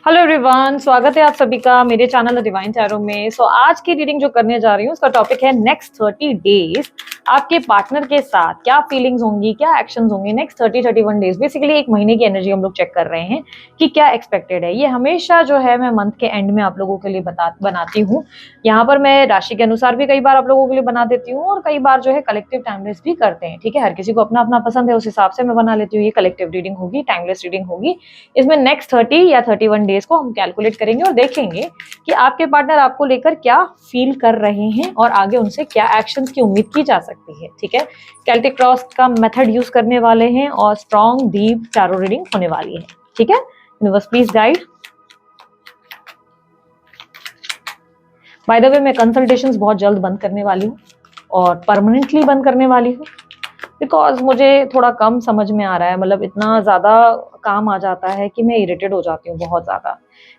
Hello everyone, स्वागत है आप सभी का मेरे चैनल द डिवाइन टैरो में। आज की रीडिंग जो करने जा रही हूँ उसका टॉपिक है नेक्स्ट 30 डेज आपके पार्टनर के साथ क्या फीलिंग्स होंगी, क्या एक्शंस होंगे नेक्स्ट 31 डेज। बेसिकली एक महीने की एनर्जी हम लोग चेक कर रहे हैं कि क्या एक्सपेक्टेड है। ये हमेशा जो है मैं मंथ के एंड में आप लोगों के लिए बनाती हूँ। यहाँ पर मैं राशि के अनुसार भी कई बार आप लोगों के लिए बना देती हूँ और कई बार जो है कलेक्टिव टाइमलेस भी करते हैं। ठीक है, हर किसी को अपना अपना पसंद है, उस हिसाब से मैं बना लेती हूँ। ये कलेक्टिव रीडिंग होगी, टाइमलेस रीडिंग होगी। इसमें नेक्स्ट 30 या 31 डेज को हम कैलकुलेट करेंगे और देखेंगे कि आपके पार्टनर आपको लेकर क्या फील कर रहे हैं और आगे उनसे क्या एक्शंस की उम्मीद की जा सकती है। ठीक है, कैल्टिक क्रॉस का मेथड यूज करने वाले हैं और स्ट्रॉन्ग डीप टैरो रीडिंग होने वाली है। ठीक है, universe please guide. By the way, मैं कंसल्टेशंस बहुत जल्द बंद करने वाली हूँ और परमानेंटली बंद करने वाली हूँ, बिकॉज मुझे थोड़ा कम समझ में आ रहा है। मतलब इतना ज़्यादा काम आ जाता है कि मैं इरिटेट हो जाती हूँ बहुत ज़्यादा।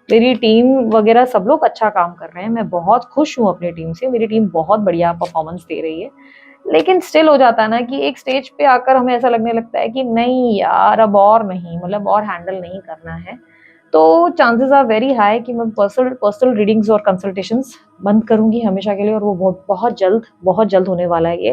मेरी टीम वगैरह सब लोग अच्छा काम कर रहे हैं, मैं बहुत खुश हूँ अपनी टीम से, मेरी टीम बहुत बढ़िया परफॉर्मेंस दे रही है। लेकिन स्टिल हो जाता है ना कि एक स्टेज पे आकर हमें ऐसा लगने लगता है कि नहीं यार, अब और नहीं, मतलब और हैंडल नहीं करना है। तो चांसेस आर वेरी हाई कि मैं पर्सनल रीडिंग्स और कंसल्टेशंस बंद करूंगी हमेशा के लिए, और वो बहुत जल्द होने वाला है ये।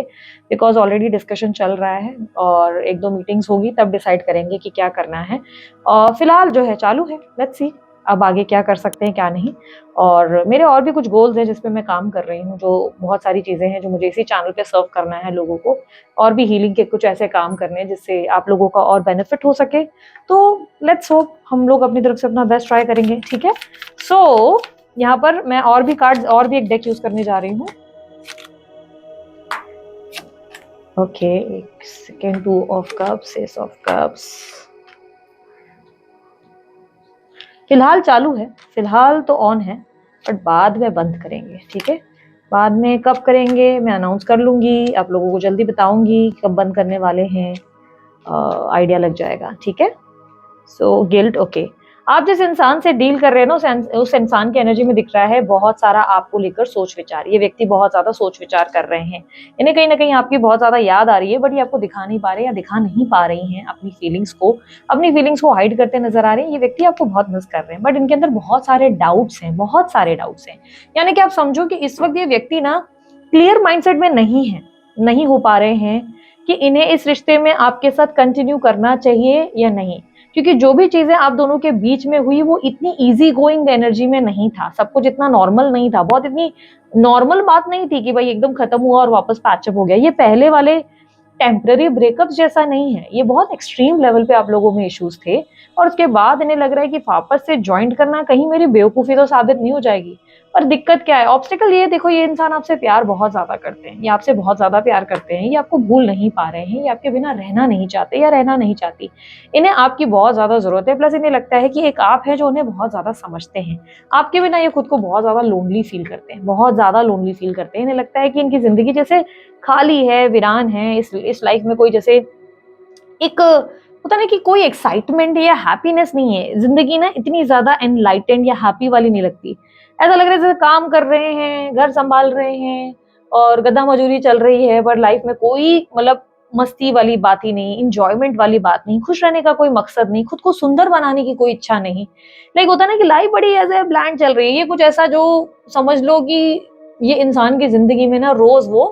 बिकॉज ऑलरेडी डिस्कशन चल रहा है और एक दो मीटिंग्स होगी, तब डिसाइड करेंगे कि क्या करना है। और फिलहाल जो है चालू है, लेट्स सी अब आगे क्या कर सकते हैं क्या नहीं। और मेरे और भी कुछ गोल्स हैं जिस पे मैं काम कर रही हूँ, जो बहुत सारी चीज़ें हैं जो मुझे इसी चैनल पे सर्व करना है लोगों को। और भी हीलिंग के कुछ ऐसे काम करने हैं जिससे आप लोगों का और बेनिफिट हो सके। तो लेट्स होप हम लोग अपनी तरफ से अपना बेस्ट ट्राई करेंगे। ठीक है, सो यहाँ पर मैं और भी कार्ड्स और भी एक डेक यूज करने जा रही हूँ। ओके, एक second. 2 of cups, S of cups. फिलहाल चालू है, फिलहाल तो ऑन है, बट बाद में बंद करेंगे। ठीक है, बाद में कब करेंगे मैं अनाउंस कर लूंगी, आप लोगों को जल्दी बताऊंगी कब बंद करने वाले हैं। आइडिया लग जाएगा। ठीक है, सो गिल्ट, ओके। आप जिस इंसान से डील कर रहे हैं ना, उस इंसान की एनर्जी में दिख रहा है बहुत सारा आपको लेकर सोच विचार। ये व्यक्ति बहुत ज्यादा सोच विचार कर रहे हैं, इन्हें कहीं ना कहीं आपकी बहुत ज्यादा याद आ रही है, बट ये आपको दिखा नहीं पा रहे या दिखा नहीं पा रही हैं अपनी फीलिंग्स को हाइड करते नजर आ रहे हैं। ये व्यक्ति आपको बहुत मिस कर रहे हैं, बट इनके अंदर बहुत सारे डाउट्स हैं, बहुत सारे डाउट्स हैं। यानी कि आप समझो कि इस वक्त ये व्यक्ति ना क्लियर माइंडसेट में नहीं हो पा रहे हैं कि इन्हें इस रिश्ते में आपके साथ कंटिन्यू करना चाहिए या नहीं। क्योंकि जो भी चीजें आप दोनों के बीच में हुई वो इतनी इजी गोइंग एनर्जी में नहीं था, सब कुछ इतना नॉर्मल नहीं था, बहुत इतनी नॉर्मल बात नहीं थी कि भाई एकदम खत्म हुआ और वापस पैचअप हो गया। ये पहले वाले टेम्पररी ब्रेकअप जैसा नहीं है, ये बहुत एक्सट्रीम लेवल पे आप लोगों में इश्यूज थे। और उसके बाद इन्हें लग रहा है कि वापस से ज्वाइंट करना कहीं मेरी बेवकूफी तो साबित नहीं हो जाएगी। पर दिक्कत क्या है, ऑब्स्टिकल ये देखो, ये इंसान आपसे प्यार बहुत ज्यादा करते हैं, ये आपसे बहुत ज्यादा प्यार करते हैं, ये आपको भूल नहीं पा रहे हैं, ये आपके बिना रहना नहीं चाहते या रहना नहीं चाहती। इन्हें आपकी बहुत ज्यादा जरूरत है, प्लस इन्हें लगता है कि एक आप है जो उन्हें बहुत ज्यादा समझते हैं। आपके बिना ये खुद को बहुत ज्यादा लोनली फील करते हैं, बहुत ज्यादा लोनली फील करते हैं। इन्हें लगता है कि इनकी जिंदगी जैसे खाली है, वीरान है। इस लाइफ में कोई जैसे एक होता ना कि कोई एक्साइटमेंट या हैप्पीनेस नहीं है। जिंदगी ना इतनी ज्यादा एनलाइटेंड या हैप्पी वाली नहीं लगती। ऐसा लग रहा है जैसे काम कर रहे हैं, घर संभाल रहे हैं और गधा मजूरी चल रही है, पर लाइफ में कोई मतलब मस्ती वाली बात ही नहीं, इंजॉयमेंट वाली बात नहीं, खुश रहने का कोई मकसद नहीं, खुद को सुंदर बनाने की कोई इच्छा नहीं। लाइक होता ना कि लाइफ बड़ी ऐसे ब्लैंड चल रही है। ये कुछ ऐसा जो समझ लो कि ये इंसान की जिंदगी में ना रोज वो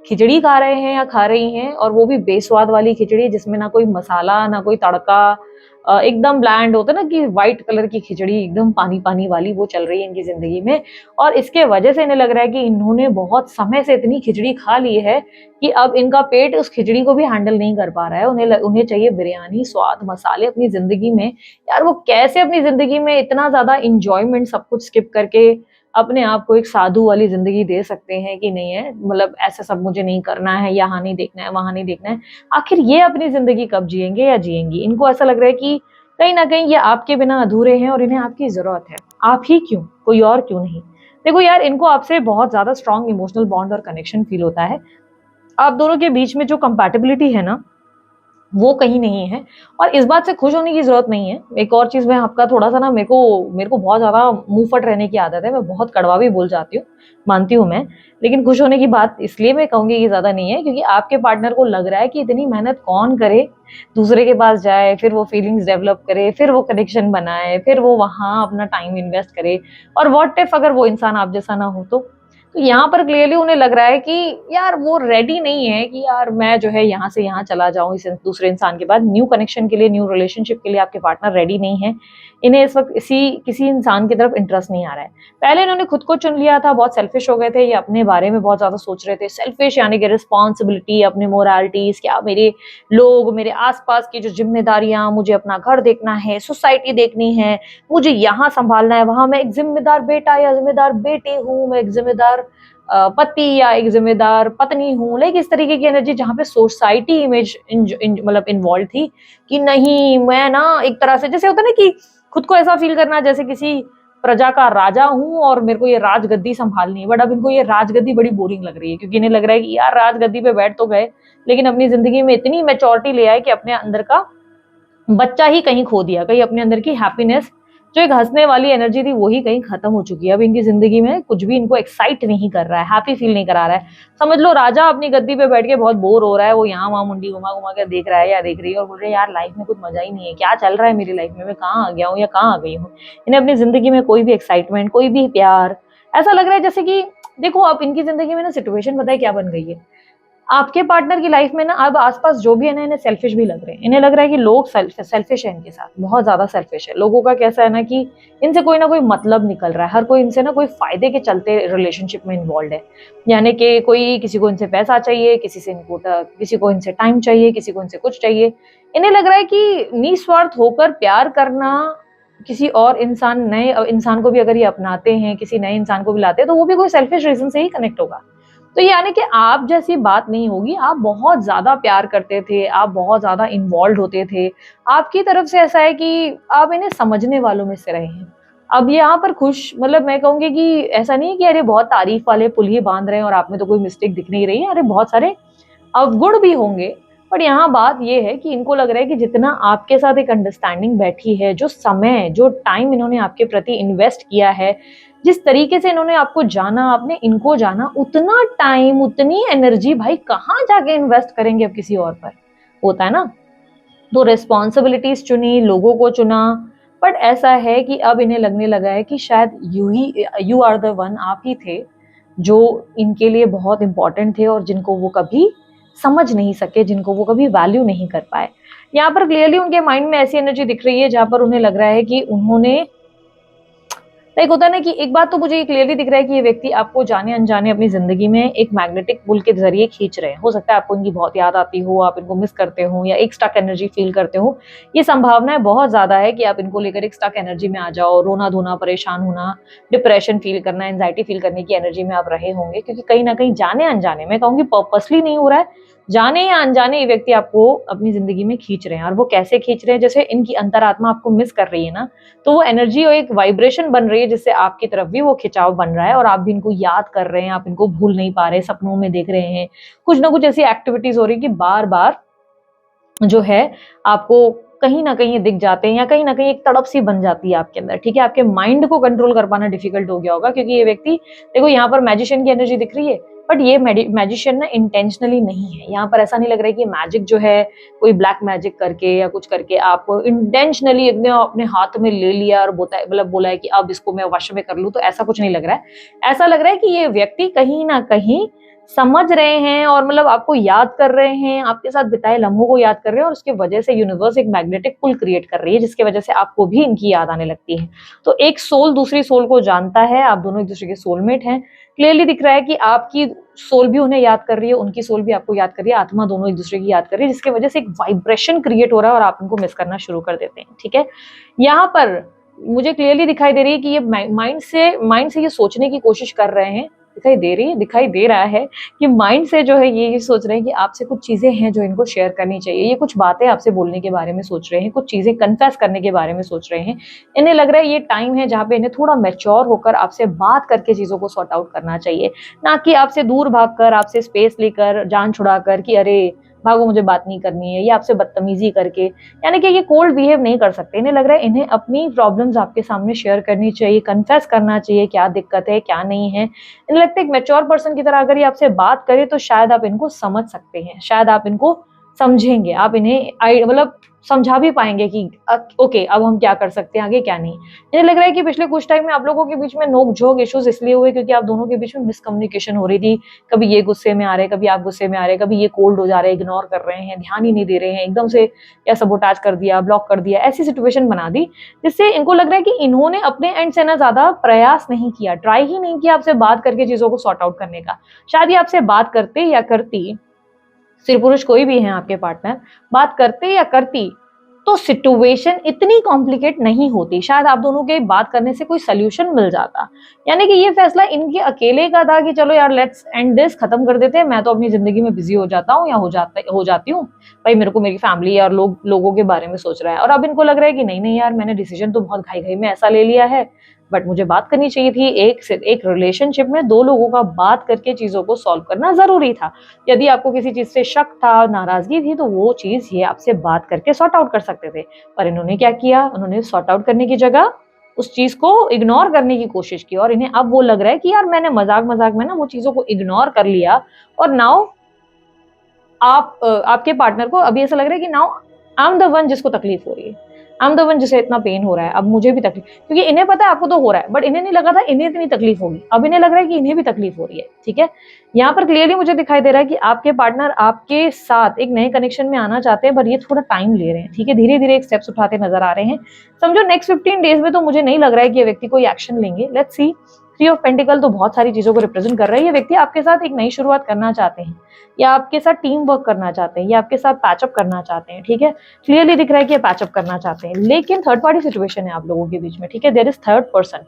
खिचड़ी खा रहे हैं या खा रही हैं, और वो भी बेस्वाद वाली खिचड़ी जिसमें ना कोई मसाला ना कोई तड़का, एकदम ब्लैंड होता है ना कि व्हाइट कलर की खिचड़ी एकदम पानी पानी वाली, वो चल रही है इनकी जिंदगी में। और इसके वजह से इन्हें लग रहा है कि इन्होंने बहुत समय से इतनी खिचड़ी खा ली है कि अब इनका पेट उस खिचड़ी को भी हैंडल नहीं कर पा रहा है। उन्हें चाहिए बिरयानी, स्वाद, मसाले अपनी जिंदगी में। यार वो कैसे अपनी जिंदगी में इतना ज्यादा इंजॉयमेंट सब कुछ स्किप करके अपने आप को एक साधु वाली जिंदगी दे सकते हैं कि नहीं है, मतलब ऐसा सब मुझे नहीं करना है, यहाँ नहीं देखना है, वहां नहीं देखना है। आखिर ये अपनी जिंदगी कब जिएंगे या जिएंगी? इनको ऐसा लग रहा है कि कहीं ना कहीं ये आपके बिना अधूरे हैं और इन्हें आपकी जरूरत है। आप ही क्यों, कोई और क्यों नहीं? देखो यार, इनको आपसे बहुत ज्यादा स्ट्रॉन्ग इमोशनल बॉन्ड और कनेक्शन फील होता है। आप दोनों के बीच में जो कंपैटिबिलिटी है ना, वो कहीं नहीं है और इस बात से खुश होने की ज़रूरत नहीं है। एक और चीज़ मैं आपका थोड़ा-सा ना मेरे को बहुत ज़्यादा मुँह फट रहने की आदत है, मैं बहुत कड़वा भी बोल जाती हूँ, मानती हूँ मैं। लेकिन खुश होने की बात इसलिए मैं कहूँगी कि ज़्यादा नहीं है क्योंकि आपके पार्टनर को लग रहा है कि इतनी मेहनत कौन करे, दूसरे के पास जाए, फिर वो फीलिंग्स डेवलप करे, फिर वो कनेक्शन बनाए, फिर वो वहाँ अपना टाइम इन्वेस्ट करे और व्हाट इफ अगर वो इंसान आप जैसा ना हो तो? तो यहाँ पर क्लियरली उन्हें लग रहा है कि यार वो रेडी नहीं है कि यार मैं जो है यहाँ से यहाँ चला जाऊँ इस दूसरे इंसान के बाद न्यू कनेक्शन के लिए, न्यू रिलेशनशिप के लिए आपके पार्टनर रेडी नहीं है। इन्हें इस वक़्त किसी इंसान की तरफ इंटरेस्ट नहीं आ रहा है। पहले इन्होंने खुद को चुन लिया था, बहुत सेल्फिश हो गए थे, ये अपने बारे में बहुत ज़्यादा सोच रहे थे। सेल्फिश यानी कि रिस्पॉन्सिबिलिटी, अपने मोरालिटीज़, क्या मेरे लोग, मेरे आस-पास की जो ज़िम्मेदारियाँ, मुझे अपना घर देखना है, सोसाइटी देखनी है, मुझे यहाँ सँभालना है, वहाँ मैं एक ज़िम्मेदार बेटा या ज़िम्मेदार बेटी हूँ, मैं एक ज़िम्मेदार पति या एक ज़िम्मेदार पत्नी हूँ। लाइक इस तरीके की एनर्जी जहाँ पे सोसाइटी इमेज मतलब इन्वॉल्व थी कि नहीं मैं ना एक तरह से जैसे होता है ना कि खुद को ऐसा फील करना जैसे किसी प्रजा का राजा हूँ और मेरे को ये राजगद्दी संभालनी है। बट अब इनको ये राजगद्दी बड़ी बोरिंग लग रही है क्योंकि इन्हें लग रहा है कि यार राजगद्दी पे बैठ तो गए लेकिन अपनी ज़िंदगी में इतनी मैच्योरिटी ले आए कि अपने अंदर का बच्चा ही कहीं खो दिया, कहीं अपने अंदर की हैप्पीनेस जो एक हँसने वाली एनर्जी थी वो ही कहीं खत्म हो चुकी है। अब इनकी ज़िंदगी में कुछ भी इनको एक्साइट नहीं कर रहा है, हैप्पी फील नहीं करा रहा है। समझ लो राजा अपनी गद्दी पे बैठ के बहुत बोर हो रहा है, वो यहाँ-वहाँ मुंडी घुमा-घुमा के देख रहा है या देख रही है और बोल रही है यार लाइफ में कुछ मज़ा ही नहीं है, क्या चल रहा है मेरी लाइफ में, मैं कहाँ आ गया हूँ या कहाँ आ गई हूँ। इन्हें अपनी ज़िंदगी में कोई भी एक्साइटमेंट, कोई भी प्यार, ऐसा लग रहा है जैसे कि देखो अब इनकी ज़िंदगी में ना सिचुएशन पता है क्या बन गई है? आपके पार्टनर की लाइफ में ना अब आस-पास जो भी है ना इन्हें सेल्फिश भी लग रहे हैं। इन्हें लग रहा है कि लोग सेल्फिश है इनके साथ, बहुत ज़्यादा सेल्फिश है। लोगों का कैसा है ना कि इनसे कोई ना कोई मतलब निकल रहा है। हर कोई इनसे ना कोई फ़ायदे के चलते रिलेशनशिप में इन्वॉल्वड है। यानी कि कोई किसी को इनसे पैसा चाहिए, किसी को इनसे टाइम चाहिए, किसी को इनसे कुछ चाहिए। इन्हें लग रहा है कि निस्वार्थ होकर प्यार करना किसी और नए इंसान को भी अगर ये अपनाते हैं, किसी नए इंसान को भी लाते हैं, तो वो भी कोई सेल्फिश रीज़न से ही कनेक्ट होगा। तो यानी कि आप जैसी बात नहीं होगी, आप बहुत ज़्यादा प्यार करते थे, आप बहुत ज़्यादा इन्वॉल्व्ड होते थे। आपकी तरफ से ऐसा है कि आप इन्हें समझने वालों में से रहे हैं। अब यहाँ पर खुश मतलब मैं कहूँगी कि ऐसा नहीं है कि अरे बहुत तारीफ़ वाले पुल ही बाँध रहे हैं और आप में तो कोई मिस्टेक दिख नहीं रही है। अरे बहुत सारे अवगुण भी होंगे, बट यहाँ बात ये है कि इनको लग रहा है कि जितना आपके साथ एक अंडरस्टैंडिंग बैठी है, जो समय, जो टाइम इन्होंने आपके प्रति इन्वेस्ट किया है, जिस तरीके से इन्होंने आपको जाना, आपने इनको जाना, उतना टाइम, उतनी एनर्जी भाई कहाँ जाके इन्वेस्ट करेंगे अब किसी और पर? होता है ना? तो रिस्पॉन्सिबिलिटीज़ चुनी, लोगों को चुना, बट ऐसा है कि अब इन्हें लगने लगा है कि शायद यू आर द वन आप ही थे, जो इनके लिए बहुत इम्पोर्टेंट थे और जिनको वो कभी समझ नहीं सके, जिनको वो कभी वैल्यू नहीं कर पाए। यहाँ पर क्लियरली उनके माइंड में ऐसी एनर्जी दिख रही है जहाँ पर उन्हें लग रहा है कि उन्होंने लाइक होता है ना कि एक बात तो मुझे ये क्लियरली दिख रहा है कि ये व्यक्ति आपको जाने-अनजाने अपनी ज़िंदगी में एक मैग्नेटिक पुल के ज़रिए खींच रहे हैं। हो सकता है आपको इनकी बहुत याद आती हो, आप इनको मिस करते हो या एक स्टक एनर्जी फ़ील करते हो। ये संभावनाएँ बहुत ज़्यादा है कि आप इनको लेकर एक स्टक एनर्जी में आ जाओ, रोना-धोना, परेशान होना, डिप्रेशन फ़ील करना, एंग्ज़ायटी फ़ील करने की एनर्जी में आप रहे होंगे क्योंकि कहीं न कहीं जाने-अनजाने मैं कहूँगी पर्पसली नहीं हो रहा है, जाने या अनजाने ये व्यक्ति आपको अपनी ज़िंदगी में खींच रहे हैं और वो कैसे खींच रहे हैं जैसे इनकी अंतरात्मा आपको मिस कर रही है ना, तो वो एनर्जी और एक वाइब्रेशन बन रही है जिससे आपकी तरफ भी वो खिंचाव बन रहा है और आप भी इनको याद कर रहे हैं, आप इनको भूल नहीं पा रहे, सपनों में देख रहे हैं। कुछ ना कुछ ऐसी एक्टिविटीज़ हो रही है कि बार-बार जो है आपको कहीं न कहीं दिख जाते हैं या कहीं न कहीं एक तड़प सी बन जाती है आपके अंदर, ठीक है? आपके माइंड को कंट्रोल कर पाना डिफ़िकल्ट हो गया होगा क्योंकि ये व्यक्ति देखो यहाँ पर मैजिशियन की एनर्जी दिख रही है, बट ये मैजिशियन ना इंटेंशनली नहीं है। यहाँ पर ऐसा नहीं लग रहा है कि मैजिक जो है कोई ब्लैक मैजिक करके या कुछ करके आप इंटेंशनली इतने अपने हाथ में ले लिया और बोला है कि अब इसको मैं वश में कर लूँ, तो ऐसा कुछ नहीं लग रहा है। ऐसा लग रहा है कि ये व्यक्ति कहीं न कहीं समझ रहे हैं और मतलब आपको याद कर रहे हैं, आपके साथ बिताए लम्हों को याद कर रहे हैं और उसकी वजह से यूनिवर्स एक मैग्नेटिक पुल क्रिएट कर रही है, जिसकी वजह से आपको भी इनकी याद आने लगती है। तो एक सोल दूसरी सोल को जानता है, आप दोनों एक-दूसरे के सोलमेट हैं। क्लियरली दिख रहा है कि आपकी सोल भी उन्हें याद कर रही है, उनकी सोल भी आपको याद कर रही है, आत्मा दोनों एक-दूसरे की याद कर रही है, जिसकी वजह से एक वाइब्रेशन क्रिएट हो रहा है और आप इनको मिस करना शुरू कर देते हैं, ठीक है? यहाँ पर मुझे क्लियरली दिखाई दे रही है कि ये माइंड से ये सोचने की कोशिश कर रहे हैं, दिखाई दे रहा है कि माइंड से जो है ये सोच रहे हैं कि आपसे कुछ चीज़ें हैं जो इनको शेयर करनी चाहिए। ये कुछ बातें आपसे बोलने के बारे में सोच रहे हैं, कुछ चीज़ें कन्फेस करने के बारे में सोच रहे हैं। इन्हें लग रहा है ये टाइम है जहाँ पे इन्हें थोड़ा मैच्योर होकर आपसे बात करके चीज़ों को सॉर्ट आउट करना चाहिए। ना कि आपसे दूर भागकर, आपसे स्पेस लेकर, जान छुड़ाकर कि अरे! भागो मुझे बात नहीं करनी है, या आपसे बदतमीजी करके, यानी कि ये कोल्ड बिहेव नहीं कर सकते। इन्हें लग रहा है इन्हें अपनी प्रॉब्लम्स आपके सामने शेयर करनी चाहिए, कन्फेस करना चाहिए क्या दिक्कत है क्या नहीं है। इन्हें लगता है एक मैच्योर पर्सन की तरह अगर ये आपसे बात करे तो शायद आप इनको समझ सकते हैं, शायद आप इनको समझेंगे, आप इन्हें मतलब समझा भी पाएंगे कि ओके अब हम क्या कर सकते हैं आगे क्या नहीं। मुझे लग रहा है कि पिछले कुछ टाइम में आप लोगों के बीच में नोक झोंक इश्यूज इसलिए हुए क्योंकि आप दोनों के बीच में मिसकम्युनिकेशन हो रही थी। कभी ये गुस्से में आ रहे, कभी आप गुस्से में आ रहे, कभी ये कोल्ड हो जा रहे हैं, इग्नोर कर रहे हैं, ध्यान ही नहीं दे रहे हैं, एकदम से या सबोटाज कर दिया, ब्लॉक कर दिया, ऐसी सिचुएशन बना दी जिससे इनको लग रहा है कि इन्होंने अपने एंड से ना ज्यादा प्रयास नहीं किया, ट्राई ही नहीं किया आपसे बात करके चीजों को सॉर्ट आउट करने का। शायद ये आपसे बात करते या करती, स्त्री पुरुष कोई भी है आपके पार्टनर, बात करते या करती तो सिचुएशन इतनी कॉम्प्लिकेट नहीं होती, शायद आप दोनों के बात करने से कोई सोल्यूशन मिल जाता। यानी कि ये फैसला इनके अकेले का था कि चलो यार लेट्स एंड दिस, खत्म कर देते हैं, मैं तो अपनी जिंदगी में बिजी हो जाता हूँ या हो जाती हूँ, भाई मेरे को मेरी फैमिली और लोगों के बारे में सोच रहा है। और अब इनको लग रहा है कि नहीं नहीं यार, मैंने डिसीजन तो बहुत घाई घाई में ऐसा ले लिया है, बट मुझे बात करनी चाहिए थी। एक रिलेशनशिप में दो लोगों का बात करके चीजों को सॉल्व करना जरूरी था। यदि आपको किसी चीज से शक था, नाराजगी थी, तो वो चीज ये आपसे बात करके सॉर्ट आउट कर सकते थे। पर इन्होंने क्या किया, उन्होंने सॉर्ट आउट करने की जगह उस चीज को इग्नोर करने की कोशिश की, और इन्हें अब वो लग रहा है कि यार मैंने मजाक मजाक में ना वो चीजों को इग्नोर कर लिया, और नाउ आपके पार्टनर को अभी ऐसा लग रहा है कि now I am the one जिसको तकलीफ हो रही है, आई एम द वन जिसे इतना पेन हो रहा है, अब मुझे भी तकलीफ, क्योंकि इन्हें पता है आपको तो हो रहा है, बट इन्हें नहीं लगा था इन्हें इतनी तकलीफ होगी, अब इन्हें लग रहा है कि इन्हें भी तकलीफ हो रही है। ठीक है, यहाँ पर क्लियरली मुझे दिखाई दे रहा है कि आपके पार्टनर आपके साथ एक नए कनेक्शन में आना चाहते हैं, पर ये थोड़ा टाइम ले रहे हैं। ठीक है, धीरे धीरे एक स्टेप्स उठाते नजर आ रहे हैं। समझो नेक्स्ट 15 डेज में तो मुझे नहीं लग रहा है कि ये व्यक्ति कोई एक्शन लेंगे। लेट्स सी, 3 ऑफ पेंटिकल तो बहुत सारी चीजों को रिप्रेजेंट कर रहा है। ये व्यक्ति आपके साथ एक नई शुरुआत करना चाहते हैं, या आपके साथ टीम वर्क करना चाहते हैं, या आपके साथ पैचअप करना चाहते हैं। ठीक है, क्लियरली दिख रहा है कि ये पैचअप करना चाहते हैं, लेकिन थर्ड पार्टी सिचुएशन है आप लोगों के बीच में। ठीक है, देयर इज थर्ड पर्सन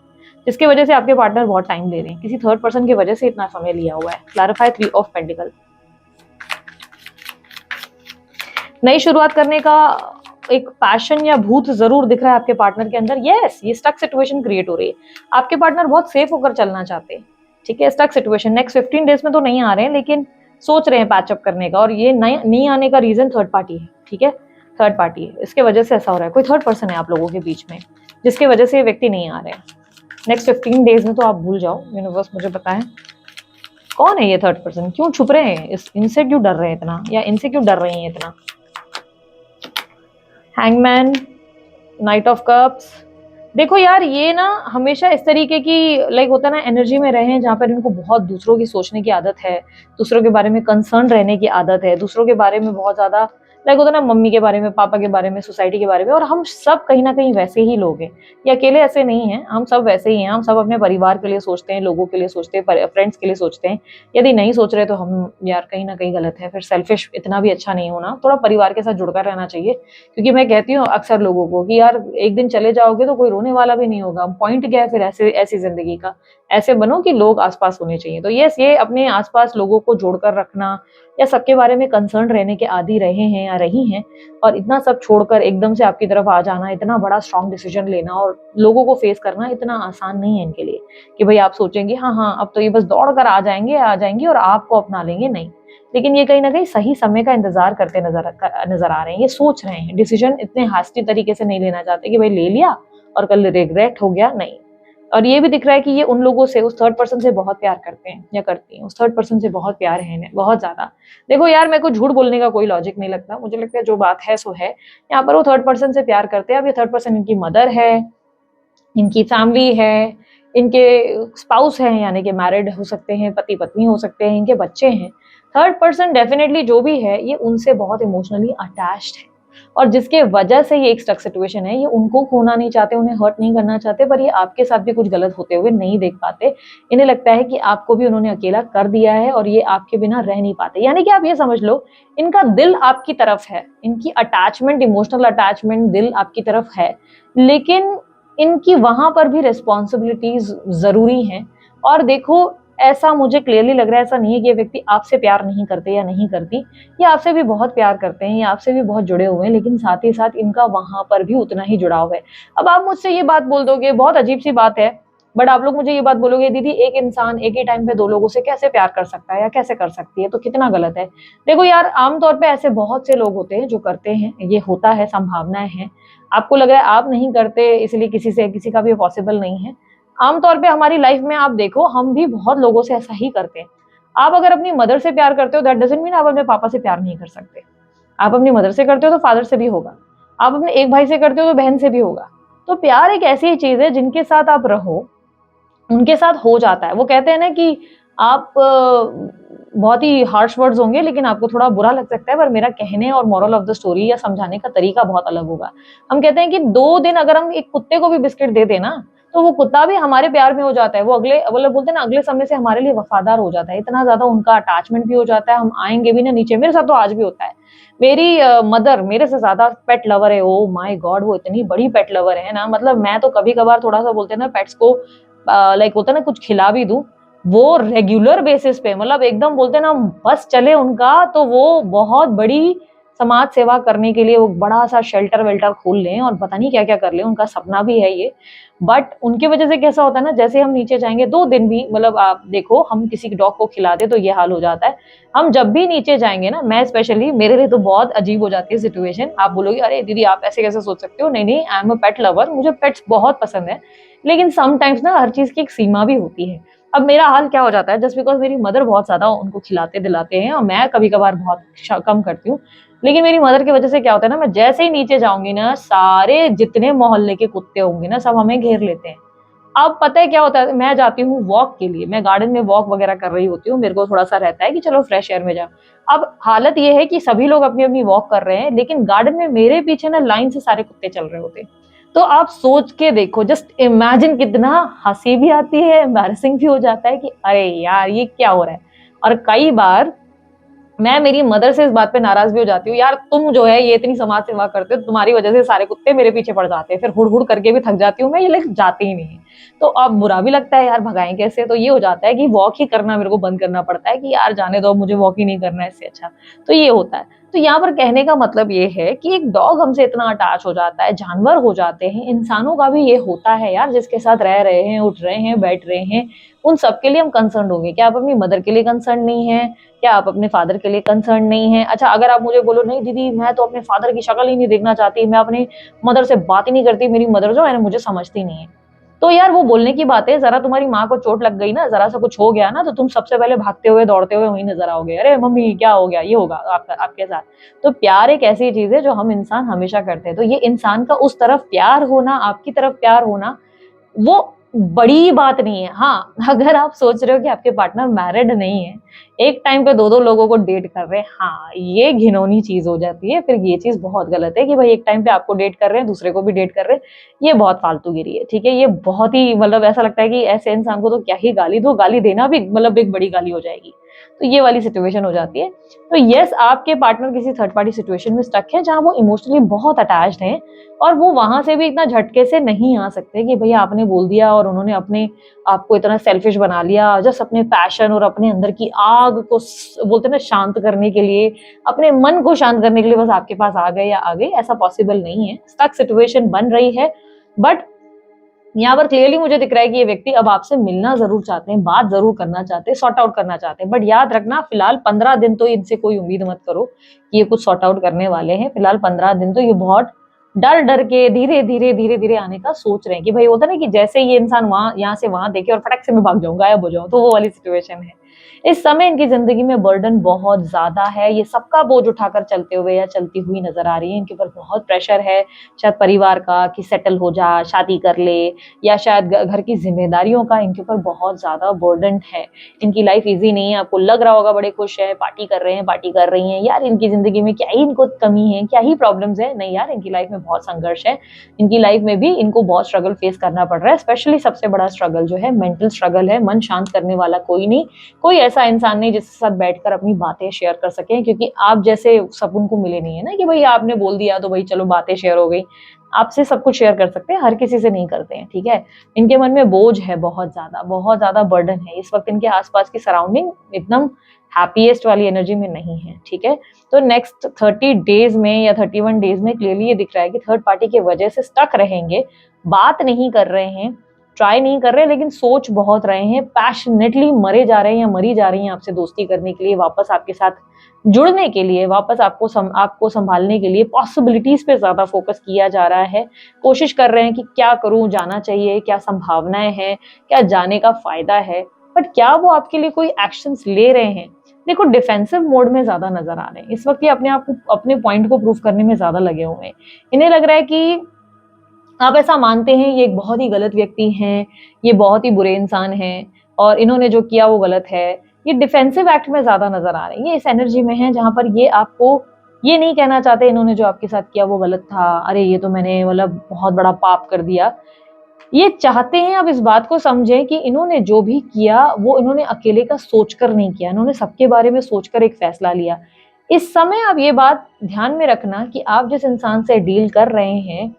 जिसकी वजह से आपके पार्टनर बहुत टाइम ले रहे हैं, किसी थर्ड पर्सन की वजह से इतना समय लिया हुआ है। Clarify 3 of pentacle. नई शुरुआत करने का एक पैशन या भूत जरूर दिख रहा है आपके पार्टनर के अंदर। यस, ये स्टक सिचुएशन क्रिएट हो रही है, आपके पार्टनर बहुत सेफ होकर चलना चाहते हैं। ठीक है, स्टक सिचुएशन नेक्स्ट 15 डेज में तो नहीं आ रहे हैं, लेकिन सोच रहे हैं पैचअप करने का, और ये नहीं आने का रीजन थर्ड पार्टी है। ठीक है, थर्ड पार्टी है, इसके वजह से ऐसा हो रहा है। कोई थर्ड पर्सन है आप लोगों के बीच में जिसकी वजह से ये व्यक्ति नहीं आ रहे हैं। नेक्स्ट 15 डेज में तो आप भूल जाओ, यूनिवर्स मुझे पता है कौन है ये थर्ड पर्सन, क्यों छुप रहे हैं, इनसे क्यों डर रहे हैं इतना, या इनसे क्यों डर रही हैं इतना। Hangman, night of cups. देखो यार, ये ना हमेशा इस तरीके की लाइक होता है ना एनर्जी में रहे हैं जहाँ पर इनको बहुत दूसरों की सोचने की आदत है, दूसरों के बारे में कंसर्न रहने की आदत है, दूसरों के बारे में बहुत ज्यादा लाइक होता है ना मम्मी के बारे में, पापा के बारे में, सोसाइटी के बारे में। और हम सब कहीं ना कहीं वैसे ही लोग हैं, ये अकेले ऐसे नहीं हैं, हम सब वैसे ही हैं। हम सब अपने परिवार के लिए सोचते हैं, लोगों के लिए सोचते हैं, फ्रेंड्स के लिए सोचते हैं। यदि नहीं सोच रहे तो हम यार कहीं ना कहीं गलत है, फिर सेल्फिश इतना भी अच्छा नहीं होना, थोड़ा परिवार के साथ जुड़कर रहना चाहिए। क्योंकि मैं कहती हूँ अक्सर लोगों को कि यार एक दिन चले जाओगे तो कोई रोने वाला भी नहीं होगा, पॉइंट क्या है फिर ऐसे ऐसी जिंदगी का। ऐसे बनो कि लोग आसपास होने चाहिए। तो यस, ये अपने आसपास लोगों को जोड़कर रखना, या सबके बारे में कंसर्न रहने के आदी रहे हैं या रही हैं, और इतना सब छोड़कर एकदम से आपकी तरफ आ जाना, इतना बड़ा स्ट्रॉन्ग डिसीजन लेना और लोगों को फेस करना इतना आसान नहीं है इनके लिए कि भाई आप सोचेंगे हाँ हाँ अब तो ये बस दौड़ कर आ जाएंगे और आपको अपना लेंगे, नहीं। लेकिन ये कहीं ना कहीं सही समय का इंतजार करते नजर आ रहे हैं। ये सोच रहे हैं, डिसीजन इतने हास्टी तरीके से नहीं लेना चाहते कि भाई ले लिया और कल रिग्रेट हो गया, नहीं। और ये भी दिख रहा है कि ये उन लोगों से, उस थर्ड पर्सन से बहुत प्यार करते हैं या करती हैं, उस थर्ड पर्सन से बहुत प्यार है इन्हें, बहुत ज्यादा। देखो यार, मेरे को झूठ बोलने का कोई लॉजिक नहीं लगता, मुझे लगता है जो बात है सो है। यहाँ पर वो थर्ड पर्सन से प्यार करते हैं। अब ये थर्ड पर्सन इनकी मदर है, इनकी फैमिली है, इनके स्पाउस हैं, यानी कि मैरिड हो सकते हैं, पति पत्नी हो सकते हैं, इनके बच्चे हैं। थर्ड पर्सन डेफिनेटली जो भी है ये उनसे बहुत इमोशनली अटैच्ड है, और जिसके वजह से ये एक स्टक सिचुएशन है। ये उनको खोना नहीं चाहते, उन्हें हर्ट नहीं करना चाहते, पर ये आपके साथ भी कुछ गलत होते हुए नहीं देख पाते। इन्हें लगता है कि आपको भी उन्होंने अकेला कर दिया है और ये आपके बिना रह नहीं पाते। यानी कि आप ये समझ लो, इनका दिल आपकी तरफ है, इनकी अटैचमेंट, इमोशनल अटैचमेंट, दिल आपकी तरफ है, लेकिन इनकी वहां पर भी रिस्पॉन्सिबिलिटीज जरूरी हैं। और देखो, ऐसा मुझे क्लियरली लग रहा है, ऐसा नहीं है कि ये व्यक्ति आपसे प्यार नहीं करते या नहीं करती, ये आपसे भी बहुत प्यार करते हैं, ये आपसे भी बहुत जुड़े हुए हैं, लेकिन साथ ही साथ इनका वहां पर भी उतना ही जुड़ाव है। अब आप मुझसे ये बात बोल दोगे, बहुत अजीब सी बात है, बट आप लोग मुझे ये बात बोलोगे दीदी एक इंसान एक ही टाइम पे दो लोगों से कैसे प्यार कर सकता है या कैसे कर सकती है, तो कितना गलत है। देखो यार, आमतौर पे ऐसे बहुत से लोग होते हैं जो करते हैं, ये होता है, संभावनाएं हैं। आपको लग रहा है आप नहीं करते इसलिए किसी का भी पॉसिबल नहीं है। आमतौर पे हमारी लाइफ में आप देखो, हम भी बहुत लोगों से ऐसा ही करते हैं। आप अगर अपनी मदर से प्यार करते हो, दैट डजंट मीन आप अपने पापा से प्यार नहीं कर सकते। आप अपनी मदर से करते हो तो फादर से भी होगा। आप अपने एक भाई से करते हो तो बहन से भी होगा। तो प्यार एक ऐसी चीज है जिनके साथ आप रहो उनके साथ हो जाता है। वो कहते हैं ना कि आप बहुत ही हार्श वर्ड्स होंगे लेकिन आपको थोड़ा बुरा लग सकता है, पर मेरा कहने और मोरल ऑफ द स्टोरी या समझाने का तरीका बहुत अलग होगा। हम कहते हैं कि 2 दिन अगर हम एक कुत्ते को भी बिस्किट दे देना, तो वो कुत्ता भी हमारे प्यार में हो जाता है। वो अगले मतलब बोलते हैं ना, अगले समय से हमारे लिए वफादार हो जाता है। इतना ज्यादा उनका अटैचमेंट भी हो जाता है, हम आएंगे भी ना नीचे। मेरे साथ तो आज भी होता है। मेरी मदर मेरे से ज्यादा पेट लवर है। ओ माय गॉड, वो इतनी बड़ी पेट लवर है ना, मतलब मैं तो कभी कभार थोड़ा सा बोलते हैं ना पेट्स को लाइक होता है ना कुछ खिला भी दूं, वो रेगुलर बेसिस पे, मतलब एकदम बोलते हैं ना बस चले उनका, तो वो बहुत बड़ी समाज सेवा करने के लिए वो बड़ा सा शेल्टर वेल्टर खोल लें और पता नहीं क्या क्या कर लें। उनका सपना भी है ये। बट उनकी वजह से कैसा होता है ना, जैसे हम नीचे जाएंगे 2 दिन भी, मतलब आप देखो हम किसी डॉग को खिला दे तो ये हाल हो जाता है। हम जब भी नीचे जाएंगे ना, मैं स्पेशली, मेरे लिए तो बहुत अजीब हो जाती है सिचुएशन। आप बोलोगे अरे दीदी आप ऐसे कैसे सोच सकते हो। नहीं नहीं, I am a pet lover, मुझे पेट्स बहुत पसंद है। लेकिन समटाइम्स ना हर चीज की एक सीमा भी होती है। अब मेरा हाल क्या हो जाता है, जस्ट बिकॉज मेरी मदर बहुत ज्यादा उनको खिलाते दिलाते हैं और मैं कभी कभार बहुत कम करती हूँ। लेकिन मेरी मदर की वजह से क्या होता है ना, मैं जैसे ही नीचे जाऊंगी ना, सारे जितने मोहल्ले के कुत्ते होंगे ना सब हमें घेर लेते हैं। अब पता है क्या होता है, मैं जाती हूँ वॉक के लिए, मैं गार्डन में वॉक वगैरह कर रही होती हूँ, मेरे को थोड़ा सा रहता है कि चलो फ्रेश एयर में जाओ। अब हालत ये है कि सभी लोग अपनी अपनी वॉक कर रहे हैं, लेकिन गार्डन में मेरे पीछे ना लाइन से सारे कुत्ते चल रहे होते हैं। तो आप सोच के देखो, जस्ट इमेजिन, कितना हंसी भी आती है, एम्बैरेसिंग भी हो जाता है कि अरे यार ये क्या हो रहा है। और कई बार मैं मेरी मदर से इस बात पे नाराज भी हो जाती हूँ, यार तुम जो है ये इतनी समाज सेवा करते हो, तुम्हारी वजह से सारे कुत्ते मेरे पीछे पड़ जाते हैं, फिर हुड़ हुड़ करके भी थक जाती हूँ मैं, ये लेकिन जाती ही नहीं है। तो अब बुरा भी लगता है यार, भगाएं कैसे। तो ये हो जाता है कि वॉक ही करना मेरे को बंद करना पड़ता है कि यार जाने दो, मुझे वॉक ही नहीं करना है इससे अच्छा। तो ये होता है। तो यहाँ पर कहने का मतलब ये है कि एक डॉग हमसे इतना अटैच हो जाता है, जानवर हो जाते हैं, इंसानों का भी ये होता है यार, जिसके साथ रह रहे हैं, उठ रहे हैं, बैठ रहे हैं, उन सबके लिए हम कंसर्न होंगे। क्या आप अपनी मदर के लिए कंसर्न नहीं है? क्या आप अपने फादर के लिए कंसर्न नहीं है? अच्छा, अगर आप मुझे बोलो नहीं दीदी मैं तो अपने फादर की शक्ल ही नहीं देखना चाहती, मैं अपनी मदर से बात ही नहीं करती, मेरी मदर जो है ना मुझे समझती नहीं है, तो यार वो बोलने की बात है। जरा तुम्हारी माँ को चोट लग गई ना, जरा सा कुछ हो गया ना, तो तुम सबसे पहले भागते हुए दौड़ते हुए वहीं नजर आओगे, अरे मम्मी क्या हो गया, ये होगा आपके साथ। तो प्यार एक ऐसी चीज है जो हम इंसान हमेशा करते हैं। तो ये इंसान का उस तरफ प्यार होना, आपकी तरफ प्यार होना, वो बड़ी बात नहीं है। हाँ, अगर आप सोच रहे हो कि आपके पार्टनर मैरिड नहीं है, एक टाइम पे दो दो लोगों को डेट कर रहे हैं, हाँ ये घिनौनी चीज हो जाती है। फिर ये चीज बहुत गलत है कि भाई एक टाइम पे आपको डेट कर रहे हैं, दूसरे को भी डेट कर रहे हैं, ये बहुत फालतूगिरी है। ठीक है, ये बहुत ही मतलब ऐसा लगता है कि ऐसे इंसान को तो क्या ही गाली दो, गाली देना भी मतलब एक बड़ी गाली हो जाएगी। तो ये वाली सिचुएशन हो जाती है। तो यस, आपके पार्टनर किसी थर्ड पार्टी सिचुएशन में स्टक है जहां वो इमोशनली बहुत अटैच्ड हैं, और वो वहां से भी इतना झटके से नहीं आ सकते कि भैया आपने बोल दिया और उन्होंने अपने आपको इतना सेल्फिश बना लिया, जस्ट अपने पैशन और अपने अंदर की आग को बोलते हैं ना शांत करने के लिए, अपने मन को शांत करने के लिए बस आपके पास आ गए या आ गई। ऐसा पॉसिबल नहीं है, स्टक सिचुएशन बन रही है। बट यहाँ पर क्लियरली मुझे दिख रहा है कि ये व्यक्ति अब आपसे मिलना जरूर चाहते हैं, बात जरूर करना चाहते हैं, सॉर्ट आउट करना चाहते हैं। बट याद रखना, फिलहाल 15 दिन तो इनसे कोई उम्मीद मत करो कि ये कुछ सॉर्ट आउट करने वाले हैं। फिलहाल 15 दिन तो ये बहुत डर डर के धीरे धीरे आने का सोच रहे हैं कि भाई होता ना कि जैसे ये इंसान वहां यहाँ से वहां देखे और फटक से मैं भाग जाऊं, गायब हो जाऊं, तो वो वाली सिचुएशन है। इस समय इनकी जिंदगी में बर्डन बहुत ज्यादा है, ये सबका बोझ उठाकर चलते हुए या चलती हुई नजर आ रही है। इनके ऊपर बहुत प्रेशर है, शायद परिवार का कि सेटल हो जा, शादी कर ले, या शायद घर की जिम्मेदारियों का इनके ऊपर बहुत ज्यादा बर्डन है। इनकी लाइफ इजी नहीं है। आपको लग रहा होगा बड़े खुश है, पार्टी कर रहे हैं, पार्टी कर रही हैं, यार इनकी जिंदगी में क्या ही इनको कमी है, क्या ही प्रॉब्लम्स है। नहीं यार, इनकी लाइफ में बहुत संघर्ष है। इनकी लाइफ में भी इनको बहुत स्ट्रगल फेस करना पड़ रहा है। स्पेशली सबसे बड़ा स्ट्रगल जो है मेंटल स्ट्रगल है। मन शांत करने वाला कोई नहीं, कोई ऐसा इंसान नहीं जिसके साथ बैठकर अपनी बातें शेयर कर सके, क्योंकि आप जैसे सब उनको मिले नहीं है ना कि भाई आपने बोल दिया तो भाई चलो बातें शेयर हो गई। आपसे सब कुछ शेयर कर सकते हैं, हर किसी से नहीं करते हैं। ठीक है, इनके मन में बोझ है, बहुत ज्यादा बर्डन है। इस वक्त इनके आसपास की सराउंडिंग एकदम हैप्पीएस्ट वाली एनर्जी में नहीं है। ठीक है, तो नेक्स्ट 30 डेज में या 31 डेज में क्लियरली ये दिख रहा है कि थर्ड पार्टी की वजह से स्टक रहेंगे, बात नहीं कर रहे हैं, ट्राई नहीं कर रहे लेकिन सोच बहुत रहे हैं, पैशनेटली मरे जा रहे हैं या मरी जा रही हैं आपसे दोस्ती करने के लिए, वापस आपके साथ जुड़ने के लिए, वापस आपको संभालने के लिए। पॉसिबिलिटीज पे ज्यादा फोकस किया जा रहा है, कोशिश कर रहे हैं कि क्या करूं, जाना चाहिए, क्या संभावनाएं हैं, क्या जाने का फायदा है, बट क्या वो आपके लिए कोई एक्शंस ले रहे हैं? देखो, डिफेंसिव मोड में ज्यादा नजर आ रहे हैं इस वक्त, ये अपने आप को, अपने पॉइंट को प्रूव करने में ज्यादा लगे हुए हैं। इन्हें लग रहा है कि आप ऐसा मानते हैं ये एक बहुत ही गलत व्यक्ति हैं, ये बहुत ही बुरे इंसान हैं और इन्होंने जो किया वो गलत है। ये डिफेंसिव एक्ट में ज्यादा नजर आ रहे हैं, ये इस एनर्जी में है जहां पर ये आपको ये नहीं कहना चाहते इन्होंने जो आपके साथ किया वो गलत था, अरे ये तो मैंने मतलब बहुत बड़ा पाप कर दिया। ये चाहते हैं अब इस बात को समझें कि इन्होंने जो भी किया वो इन्होंने अकेले का सोचकर नहीं किया, इन्होंने सबके बारे में सोचकर एक फैसला लिया। इस समय अब ये बात ध्यान में रखना कि आप जिस इंसान से डील कर रहे हैं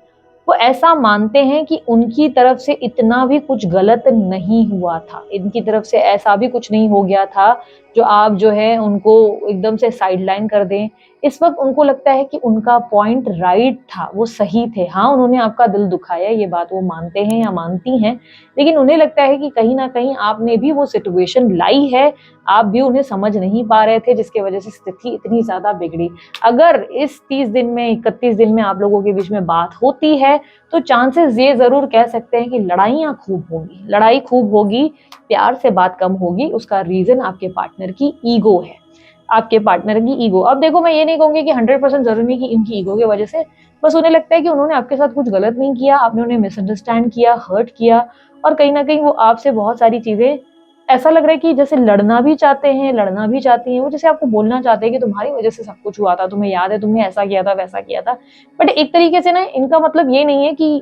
वो ऐसा मानते हैं कि उनकी तरफ से इतना भी कुछ गलत नहीं हुआ था, इनकी तरफ से ऐसा भी कुछ नहीं हो गया था जो आप जो है उनको एकदम से साइडलाइन कर दें। इस वक्त उनको लगता है कि उनका पॉइंट राइट था, वो सही थे। हाँ, उन्होंने आपका दिल दुखाया, ये बात वो मानते हैं या मानती हैं, लेकिन उन्हें लगता है कि कहीं ना कहीं आपने भी वो सिचुएशन लाई है, आप भी उन्हें समझ नहीं पा रहे थे जिसकी वजह से स्थिति इतनी ज्यादा बिगड़ी। अगर इस 30 दिन में 31 दिन में आप लोगों के बीच में बात होती है तो चांसेस ये जरूर कह सकते हैं कि लड़ाइयां खूब होंगी, लड़ाई खूब होगी, प्यार से बात कम होगी। उसका रीजन आपके पार्टनर की ईगो है, आपके पार्टनर की ईगो। अब देखो, मैं ये नहीं कहूंगी कि 100% जरूरी नहीं कि इनकी ईगो की वजह से, बस उन्हें लगता है कि उन्होंने आपके साथ कुछ गलत नहीं किया, आपने उन्हें मिसअंडरस्टैंड किया, हर्ट किया, और कहीं ना कहीं वो आपसे बहुत सारी चीजें, ऐसा लग रहा है कि जैसे लड़ना भी चाहते हैं, लड़ना भी चाहती हैं, वो जैसे आपको बोलना चाहते हैं कि तुम्हारी वजह से सब कुछ हुआ था, तुम्हें याद है तुमने ऐसा किया था, वैसा किया था। बट एक तरीके से ना, इनका मतलब ये नहीं है कि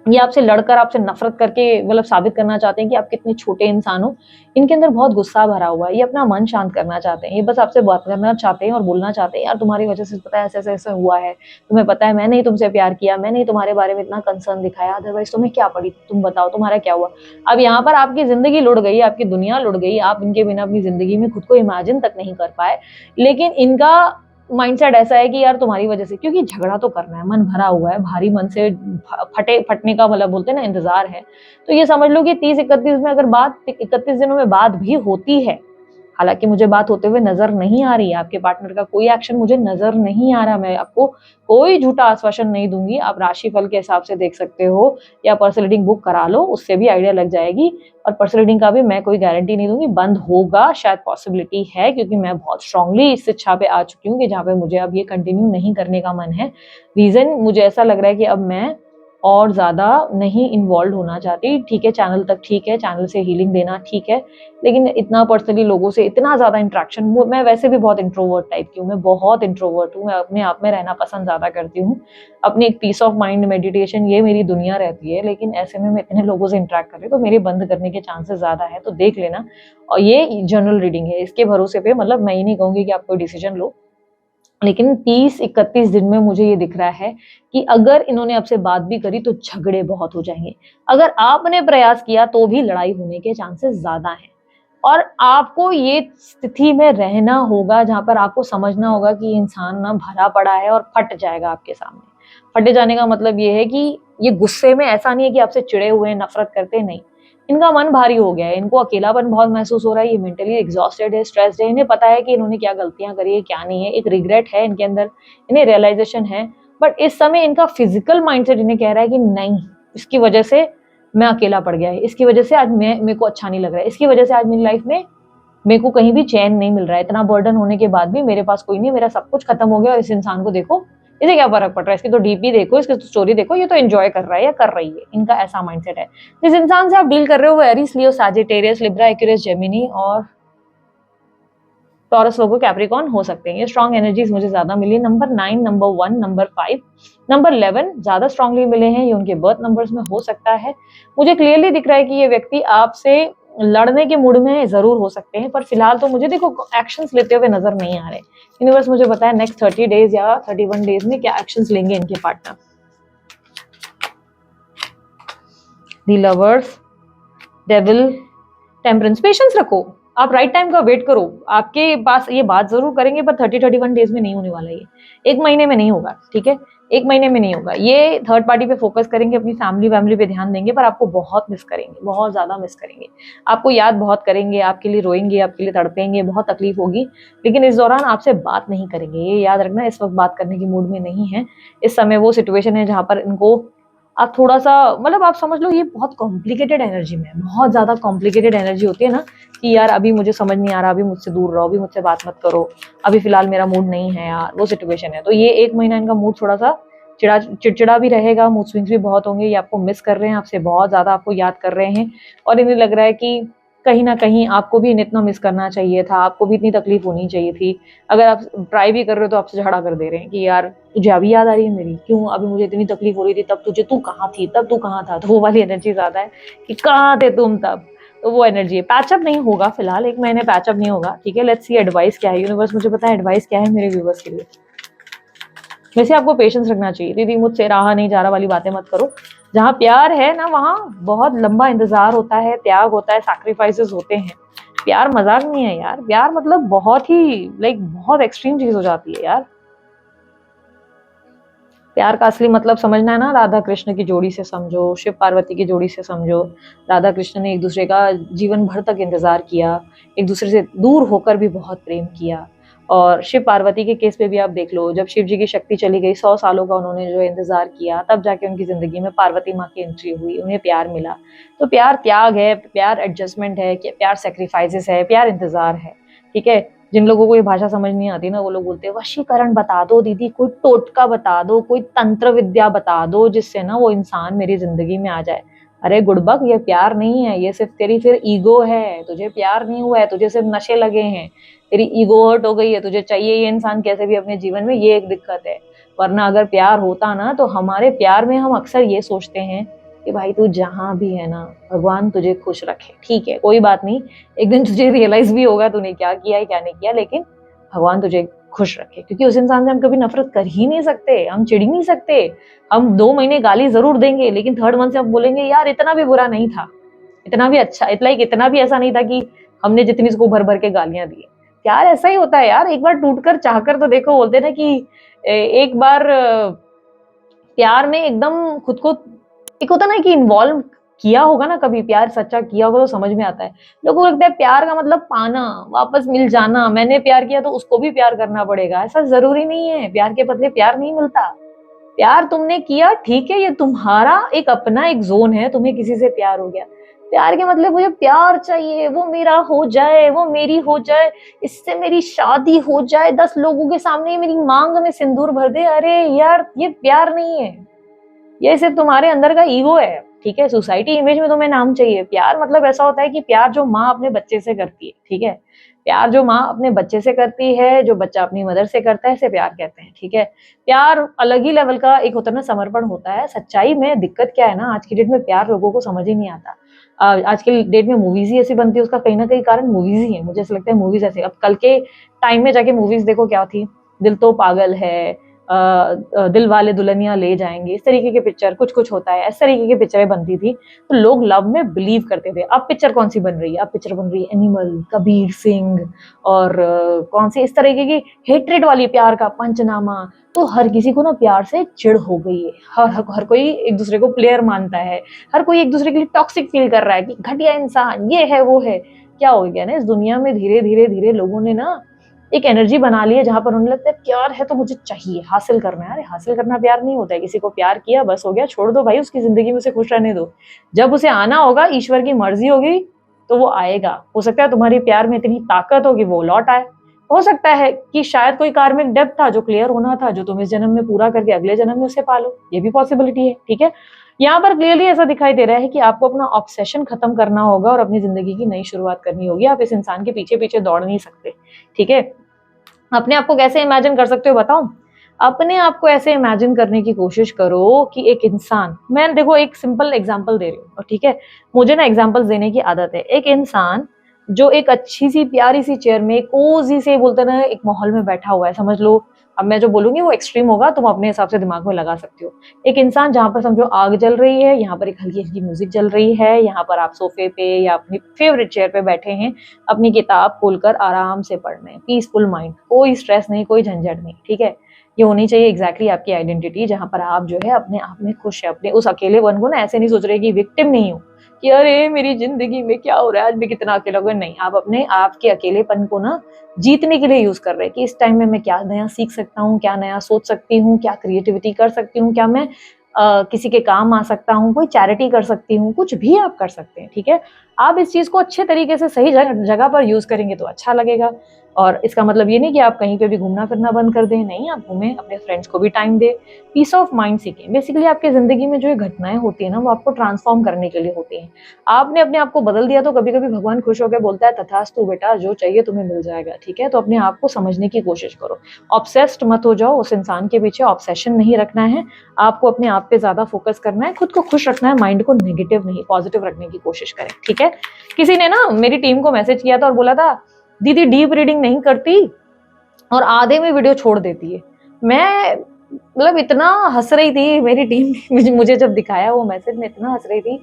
ये आपसे लड़कर, आपसे नफरत करके मतलब साबित करना चाहते हैं कि आप कितने छोटे इंसान हो। इनके अंदर बहुत गुस्सा भरा हुआ है, ये अपना मन शांत करना चाहते हैं, ये बस आपसे बात करना चाहते हैं और बोलना चाहते हैं, यार तुम्हारी वजह से पता है ऐसे ऐसे ऐसे हुआ है, तुम्हें पता है मैंने ही तुमसे प्यार किया, मैंने ही तुम्हारे बारे में इतना कंसर्न दिखाया, अदरवाइज तुम्हें क्या पड़ी, तुम बताओ तुम्हारा क्या हुआ। अब यहाँ पर आपकी जिंदगी लुट गई, आपकी दुनिया लुट गई, आप इनके बिना अपनी जिंदगी में खुद को इमेजिन तक नहीं कर पाए, लेकिन इनका माइंडसेट ऐसा है कि यार तुम्हारी वजह से, क्योंकि झगड़ा तो करना है, मन भरा हुआ है, भारी मन से फटने का मतलब बोलते हैं ना, इंतजार है। तो ये समझ लो कि 30-31 में अगर बात, 31 दिनों में बात भी होती है, हालांकि मुझे बात होते हुए नजर नहीं आ रही है, आपके पार्टनर का कोई एक्शन मुझे नजर नहीं आ रहा, मैं आपको कोई झूठा आश्वासन नहीं दूंगी, आप राशिफल के हिसाब से देख सकते हो या पर्सनल रीडिंग बुक करा लो, उससे भी आइडिया लग जाएगी। और पर्सनल रीडिंग का भी मैं कोई गारंटी नहीं दूंगी, बंद होगा, शायद पॉसिबिलिटी है, क्योंकि मैं बहुत स्ट्रांगली इस शिक्षा पे आ चुकी हूँ कि जहाँ पे मुझे अब ये कंटिन्यू नहीं करने का मन है। रीजन, मुझे ऐसा लग रहा है कि अब मैं और ज्यादा नहीं इन्वॉल्व होना चाहती। ठीक है, चैनल तक ठीक है, चैनल से हीलिंग देना ठीक है, लेकिन इतना पर्सनली लोगों से इतना ज्यादा इंटरेक्शन, मैं वैसे भी बहुत इंट्रोवर्ट टाइप की हूँ, मैं बहुत इंट्रोवर्ट हूँ, मैं अपने आप में रहना पसंद ज्यादा करती हूँ, अपनी एक पीस ऑफ माइंड, मेडिटेशन, ये मेरी दुनिया रहती है। लेकिन ऐसे में मैं इतने लोगों से इंटरेक्ट कर रही हूँ तो मेरे बंद करने के चांसेस ज्यादा है, तो देख लेना। और ये जनरल रीडिंग है, इसके भरोसे पे मतलब मैं ये नहीं कहूंगी कि आप कोई डिसीजन लो, लेकिन 30-31 दिन में मुझे ये दिख रहा है कि अगर इन्होंने आपसे बात भी करी तो झगड़े बहुत हो जाएंगे, अगर आपने प्रयास किया तो भी लड़ाई होने के चांसेस ज्यादा हैं। और आपको ये स्थिति में रहना होगा जहां पर आपको समझना होगा कि इंसान ना भरा पड़ा है और फट जाएगा आपके सामने। फटे जाने का मतलब ये है कि ये गुस्से में, ऐसा नहीं है कि आपसे चिड़े हुए, नफरत करते, नहीं, इनका मन भारी हो गया है, इनको अकेलापन बहुत महसूस हो रहा है, ये मेंटली एग्जॉस्टेड है, स्ट्रेस्ड है, इन्हें पता है कि इन्होंने क्या गलतियां करी है, क्या नहीं है, एक रिग्रेट है इनके अंदर, इन्हें रियलाइजेशन है। बट इस समय इनका फिजिकल माइंडसेट इन्हें कह रहा है कि नहीं, इसकी वजह से मैं अकेला पड़ गया है, इसकी वजह से आज मेरे को अच्छा नहीं लग रहा है, इसकी वजह से आज मेरी लाइफ में मेरे को कहीं भी चैन नहीं मिल रहा है, इतना बर्डन होने के बाद भी मेरे पास कोई नहीं, मेरा सब कुछ खत्म हो गया, और इस इंसान को देखो, इसे क्या फर्क पड़ रहा है, इसकी तो डीपी देखो, इसकी तो स्टोरी देखो, ये तो एंजॉय कर रहा है या कर रही है, इनका ऐसा माइंडसेट है। जिस इंसान से आप डील कर रहे हो वो एरीज, लियो, सैजिटेरियस, लिब्रा, एक्वेरियस, जेमिनी और टॉरस, वर्गो, कैप्रिकॉर्न हो सकते हैं। ये स्ट्रॉन्ग एनर्जीज मुझे ज्यादा मिली। नंबर 9, नंबर 1, नंबर 5, नंबर 11 ज्यादा स्ट्रांगली मिले हैं, ये उनके बर्थ नंबर्स में हो सकता है। मुझे क्लियरली दिख रहा है कि ये व्यक्ति आपसे लड़ने के मूड में जरूर हो सकते हैं, पर फिलहाल तो मुझे देखो एक्शंस लेते हुए नजर नहीं आ रहे। यूनिवर्स मुझे बताया नेक्स्ट 30 डेज या 31 डेज में क्या एक्शंस लेंगे इनके पार्टनर। दी लवर्स, डेविल, टेम्परेंस, पेशेंस रखो, आप राइट टाइम का वेट करो, आपके पास ये बात ज़रूर करेंगे पर 30-31 डेज़ में नहीं होने वाला ये। 1 महीने में नहीं होगा, ठीक है? 1 महीने में नहीं होगा। ये थर्ड पार्टी पे फ़ोकस करेंगे, अपनी फैमिली-वैमिली पे ध्यान देंगे पर आपको बहुत मिस करेंगे, बहुत ज़्यादा मिस करेंगे। आपको याद बहुत करेंगे, आपके लिए रोएँगे, आपके लिए तड़पेंगे, बहुत तकलीफ़ होगी, लेकिन इस दौरान आपसे बात नहीं करेंगे। ये याद रखना, इस वक़्त बात करने की मूड में नहीं हैं। इस समय वो सिचुएशन है जहाँ पर इनको आप थोड़ा-सा मतलब आप समझ लो ये बहुत कॉम्प्लिकेटेड एनर्जी में है, बहुत ज़्यादा कॉम्प्लिकेटेड एनर्जी होती है ना कि यार अभी मुझे समझ नहीं आ रहा, अभी मुझसे दूर रहो, अभी मुझसे बात मत करो, अभी फ़िलहाल मेरा मूड नहीं है यार, वो सिचुएशन है। तो ये 1 महीना इनका मूड थोड़ा-सा चिड़चिड़ा भी रहेगा, मूड स्विंग्स भी बहुत होंगे, ये आपको मिस कर रहे हैं, आपसे बहुत ज़्यादा आपको याद कर रहे हैं और इन्हें लग रहा है कि कहीं न कहीं आपको भी इन्हें इतना मिस करना चाहिए था, आपको भी इतनी तकलीफ़ होनी चाहिए थी। अगर आप ट्राई भी कर रहे हो तो आपसे झगड़ा कर दे रहे हैं कि यार तुझे अभी याद आ रही है मेरी? क्यों? अभी मुझे इतनी तकलीफ़ हो रही थी तब तू कहाँ थी? तब तू कहाँ था? तो वो वाली एनर्जी ज़्यादा है कि कहाँ थे तुम तब? तो वो एनर्जी है। पैचअप नहीं होगा फिलहाल, 1 महीने पैचअप नहीं होगा, ठीक है? लेट्स सी एडवाइस क्या है, यूनिवर्स मुझे पता है एडवाइस क्या है मेरे व्यूअर्स के लिए। वैसे आपको पेशेंस रखना चाहिए, दीदी मुझसे रहा नहीं जा रहा वाली बातें मत करो। जहाँ प्यार है ना वहाँ बहुत लंबा इंतज़ार होता है, त्याग होता है, सैक्रिफाइसेस होते हैं। प्यार मज़ाक नहीं है यार, प्यार मतलब बहुत ही बहुत एक्सट्रीम चीज़ हो जाती है यार। प्यार का असली मतलब समझना है ना, राधा कृष्ण की जोड़ी से समझो, शिव पार्वती की जोड़ी से समझो। राधा कृष्ण ने एक दूसरे का जीवन भर तक इंतजार किया, एक दूसरे से दूर होकर भी बहुत प्रेम किया। और शिव पार्वती के केस पे भी आप देख लो, जब शिव जी की शक्ति चली गई, 100 सालों का उन्होंने जो इंतजार किया, तब जाके उनकी जिंदगी में पार्वती माँ की एंट्री हुई, उन्हें प्यार मिला। तो प्यार त्याग है, प्यार एडजस्टमेंट है, प्यार सेक्रीफाइसेस है, प्यार इंतजार है, ठीक है? जिन लोगों को ये भाषा समझ नहीं आती ना, वो लोग बोलते हैं वशीकरण बता दो दीदी, कोई टोटका बता दो, कोई तंत्र विद्या बता दो जिससे ना वो इंसान मेरी जिंदगी में आ जाए। अरे गुड़बक, ये प्यार नहीं है, ये सिर्फ तेरी फिर ईगो है, तुझे प्यार नहीं हुआ है, तुझे सिर्फ नशे लगे हैं, तेरी ईगो हर्ट हो गई है, तुझे चाहिए ये इंसान कैसे भी अपने जीवन में, ये एक दिक्कत है। वरना अगर प्यार होता ना तो हमारे प्यार में हम अक्सर ये सोचते हैं कि भाई तू जहां भी है ना, भगवान तुझे खुश रखे, ठीक है कोई बात नहीं, एक दिन तुझे रियलाइज भी होगा तूने क्या किया है क्या नहीं किया, लेकिन भगवान तुझे खुश रखे, क्योंकि उस इंसान से हम कभी नफरत कर ही नहीं सकते, हम चिढ़ ही नहीं सकते। हम 2 महीने गाली जरूर देंगे लेकिन थर्ड मंथ से हम बोलेंगे यार इतना भी बुरा नहीं था, इतना भी अच्छा, इतना भी ऐसा नहीं था कि हमने जितनी इसको भर भर के गालियां दी। प्यार ऐसा ही होता है यार, एक बार टूटकर चाहकर तो देखो, बोलते ना कि एक बार प्यार में एकदम खुद को, एक होता ना कि इन्वॉल्व किया होगा ना, कभी प्यार सच्चा किया होगा तो समझ में आता है। लोगों को लगता है प्यार का मतलब पाना, वापस मिल जाना, मैंने प्यार किया तो उसको भी प्यार करना पड़ेगा, ऐसा जरूरी नहीं है। प्यार के बदले प्यार नहीं मिलता। प्यार तुमने किया ठीक है, ये तुम्हारा एक अपना एक जोन है, तुम्हें किसी से प्यार हो गया, प्यार के मतलब मुझे प्यार चाहिए, वो मेरा हो जाए, वो मेरी हो जाए, इससे मेरी शादी हो जाए, 10 लोगों के सामने मेरी मांग में सिंदूर भर दे। अरे यार ये प्यार नहीं है, ये सिर्फ तुम्हारे अंदर का ईगो है, ठीक है? सोसाइटी इमेज में तुम्हें नाम चाहिए। प्यार मतलब ऐसा होता है कि प्यार जो माँ अपने बच्चे से करती है, ठीक है? प्यार जो माँ अपने बच्चे से करती है, जो बच्चा अपनी मदर से करता है, इसे प्यार कहते हैं, ठीक है? प्यार अलग ही लेवल का एक होता है ना, समर्पण होता है। सच्चाई में दिक्कत क्या है ना, आज की डेट में प्यार लोगों को समझ ही नहीं आता। आज की डेट में मूवीज ही ऐसी बनती है, उसका कहीं ना कहीं कारण मूवीज ही है। मुझे ऐसा लगता है मूवीज ऐसे, अब कल के टाइम में जाके मूवीज देखो क्या थी, दिल तो पागल है, दिल वाले दुल्हनिया ले जाएंगे, इस तरीके के पिक्चर, कुछ कुछ होता है, इस तरीके की पिक्चरें बनती थी, तो लोग लव में बिलीव करते थे। अब पिक्चर कौन सी बन रही है? अब पिक्चर बन रही है एनिमल, कबीर सिंह, और कौन सी इस तरीके की हेट्रेड वाली, प्यार का पंचनामा। तो हर किसी को ना प्यार से चिढ़ हो गई है, हर कोई एक दूसरे को प्लेयर मानता है, हर कोई एक दूसरे के लिए टॉक्सिक फील कर रहा है कि घटिया इंसान ये है वो है। क्या हो गया ना, इस दुनिया में धीरे धीरे धीरे लोगों ने ना एक एनर्जी बना ली है जहां पर उन्हें लगता है प्यार है तो मुझे चाहिए, हासिल करना है। अरे हासिल करना प्यार नहीं होता है। किसी को प्यार किया बस हो गया, छोड़ दो भाई, उसकी जिंदगी में उसे खुश रहने दो। जब उसे आना होगा, ईश्वर की मर्जी होगी तो वो आएगा। हो सकता है तुम्हारी प्यार में इतनी ताकत हो कि वो लौट आए, हो सकता है कि शायद कोई कार्मिक डेब्ट था जो क्लियर होना था, जो तुम इस जन्म में पूरा करके अगले जन्म में उसे पालो, ये भी पॉसिबिलिटी है, ठीक है? यहाँ पर क्लियरली ऐसा दिखाई दे रहा है कि आपको अपना ऑब्सेशन खत्म करना होगा और अपनी जिंदगी की नई शुरुआत करनी होगी। आप इस इंसान के पीछे पीछे दौड़ नहीं सकते, ठीक है? अपने आप को कैसे इमेजिन कर सकते हो बताऊं? अपने आप को ऐसे इमेजिन करने की कोशिश करो कि एक इंसान, मैं देखो एक सिंपल एग्जांपल दे रही हूँ, ठीक है? मुझे ना एग्जांपल्स देने की आदत है। एक इंसान जो एक अच्छी सी प्यारी सी चेयर में कोजी से, बोलते ना, एक माहौल में बैठा हुआ है, समझ लो अब मैं जो बोलूंगी वो एक्सट्रीम होगा, तुम अपने हिसाब से दिमाग में लगा सकती हो। एक इंसान जहाँ पर समझो आग जल रही है, यहाँ पर एक हल्की हल्की म्यूजिक चल रही है, यहाँ पर आप सोफे पे या अपनी फेवरेट चेयर पे बैठे हैं, अपनी किताब खोलकर आराम से पढ़ रहे हैं, पीसफुल माइंड, कोई स्ट्रेस नहीं, कोई झंझट नहीं, ठीक है। ये होनी चाहिए एग्जैक्टली आपकी आइडेंटिटी, जहाँ पर आप जो है अपने आप में खुश है, अपने उस अकेलेपन को ना ऐसे नहीं सोच रहे कि विक्टिम नहीं हूँ, कि अरे मेरी जिंदगी में क्या हो रहा है, आज मैं कितना अकेला हो गया। नहीं, आप अपने आप के अकेलेपन को ना जीतने के लिए यूज कर रहे हैं कि इस टाइम में मैं क्या नया सीख सकता हूँ, क्या नया सोच सकती हूँ, क्या क्रिएटिविटी कर सकती हूँ, क्या मैं किसी के काम आ सकता हूँ, कोई चैरिटी कर सकती हूँ, कुछ भी आप कर सकते हैं, ठीक है। आप इस चीज को अच्छे तरीके से सही जगह पर यूज करेंगे तो अच्छा लगेगा। और इसका मतलब ये नहीं कि आप कहीं पे भी घूमना फिरना बंद कर दें, नहीं, आप घूमें, अपने फ्रेंड्स को भी टाइम दे, पीस ऑफ माइंड सीखें। बेसिकली आपकी जिंदगी में जो ये घटनाएं होती है ना, वो आपको ट्रांसफॉर्म करने के लिए होती हैं। आपने अपने आप को बदल दिया तो कभी कभी भगवान खुश होकर बोलता है तथास्तु बेटा, जो चाहिए तुम्हें मिल जाएगा, ठीक है। तो अपने आप को समझने की कोशिश करो, ऑब्सेस्ड मत हो जाओ उस इंसान के पीछे, ऑब्सेशन नहीं रखना है आपको, अपने आप पे ज्यादा फोकस करना है, खुद को खुश रखना है, माइंड को नेगेटिव नहीं पॉजिटिव रखने की कोशिश करें, ठीक है। किसी ने ना मेरी टीम को मैसेज किया था और बोला था दीदी डीप रीडिंग नहीं करती और आधे में वीडियो छोड़ देती है। मैं मतलब इतना हंस रही थी, मेरी टीम ने मुझे जब दिखाया वो मैसेज, में इतना हंस रही थी।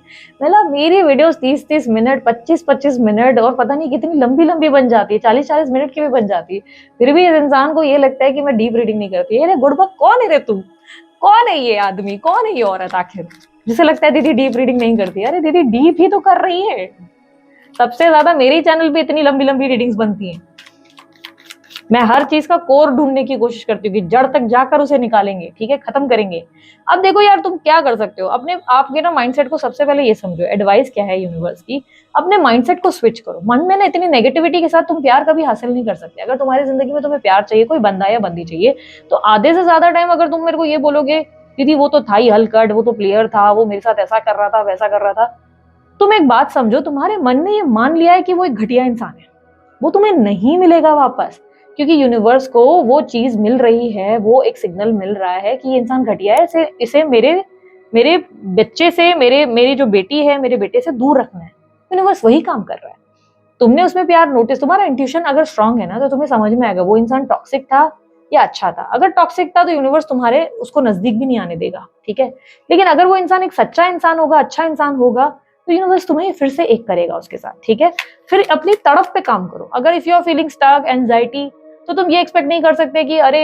मतलब मेरी वीडियोस 30-30 मिनट, 25-25 मिनट और पता नहीं कितनी लंबी लंबी बन जाती है, 40-40 मिनट की भी बन जाती है। फिर भी इस इंसान को ये लगता है कि मैं डीप रीडिंग नहीं करती। अरे गुड़बक, कौन है रे तू, कौन है ये आदमी, कौन है ये औरत आखिर, जिसे लगता है दीदी डीप रीडिंग नहीं करती। अरे दीदी डीप ही तो कर रही है, सबसे ज्यादा मेरे चैनल पे इतनी लंबी लंबी रीडिंग्स बनती हैं। मैं हर चीज का कोर ढूंढने की कोशिश करती हूँ कि जड़ तक जाकर उसे निकालेंगे, ठीक है, खत्म करेंगे। अब देखो यार, तुम क्या कर सकते हो अपने आपके ना माइंडसेट को, सबसे पहले ये समझो, एडवाइस क्या है यूनिवर्स की, अपने माइंडसेट को स्विच करो। मन में ना इतनी नेगेटिविटी के साथ तुम प्यार कभी हासिल नहीं कर सकते। अगर तुम्हारी जिंदगी में तुम्हें प्यार चाहिए, कोई बंदा या बंदी चाहिए, तो आधे से ज्यादा टाइम अगर तुम मेरे को ये बोलोगे दीदी वो तो था ही हलकट, वो तो प्लेयर था, वो मेरे साथ ऐसा कर रहा था, वैसा कर रहा था, तुम एक बात समझो, तुम्हारे मन ने ये मान लिया है कि वो एक घटिया इंसान है, वो तुम्हें नहीं मिलेगा वापस। क्योंकि यूनिवर्स को वो चीज मिल रही है, वो एक सिग्नल मिल रहा है कि ये इंसान घटिया है, इसे मेरे मेरे बच्चे से, मेरी जो बेटी है, मेरे बेटे से दूर रखना है। यूनिवर्स वही काम कर रहा है। तुमने उसमें प्यार नोटिस, तुम्हारा इंट्यूशन अगर स्ट्रांग है ना, तो तुम्हें समझ में आएगा वो इंसान टॉक्सिक था या अच्छा था। अगर टॉक्सिक था तो यूनिवर्स तुम्हारे उसको नजदीक भी नहीं आने देगा, ठीक है। लेकिन अगर वो इंसान एक सच्चा इंसान होगा, अच्छा इंसान होगा, तो यूनिवर्स तुम्हें फिर से एक करेगा उसके साथ, ठीक है। फिर अपनी तड़प पे काम करो। अगर if you are feeling stuck, anxiety, तो तुम ये एक्सपेक्ट नहीं कर सकते कि अरे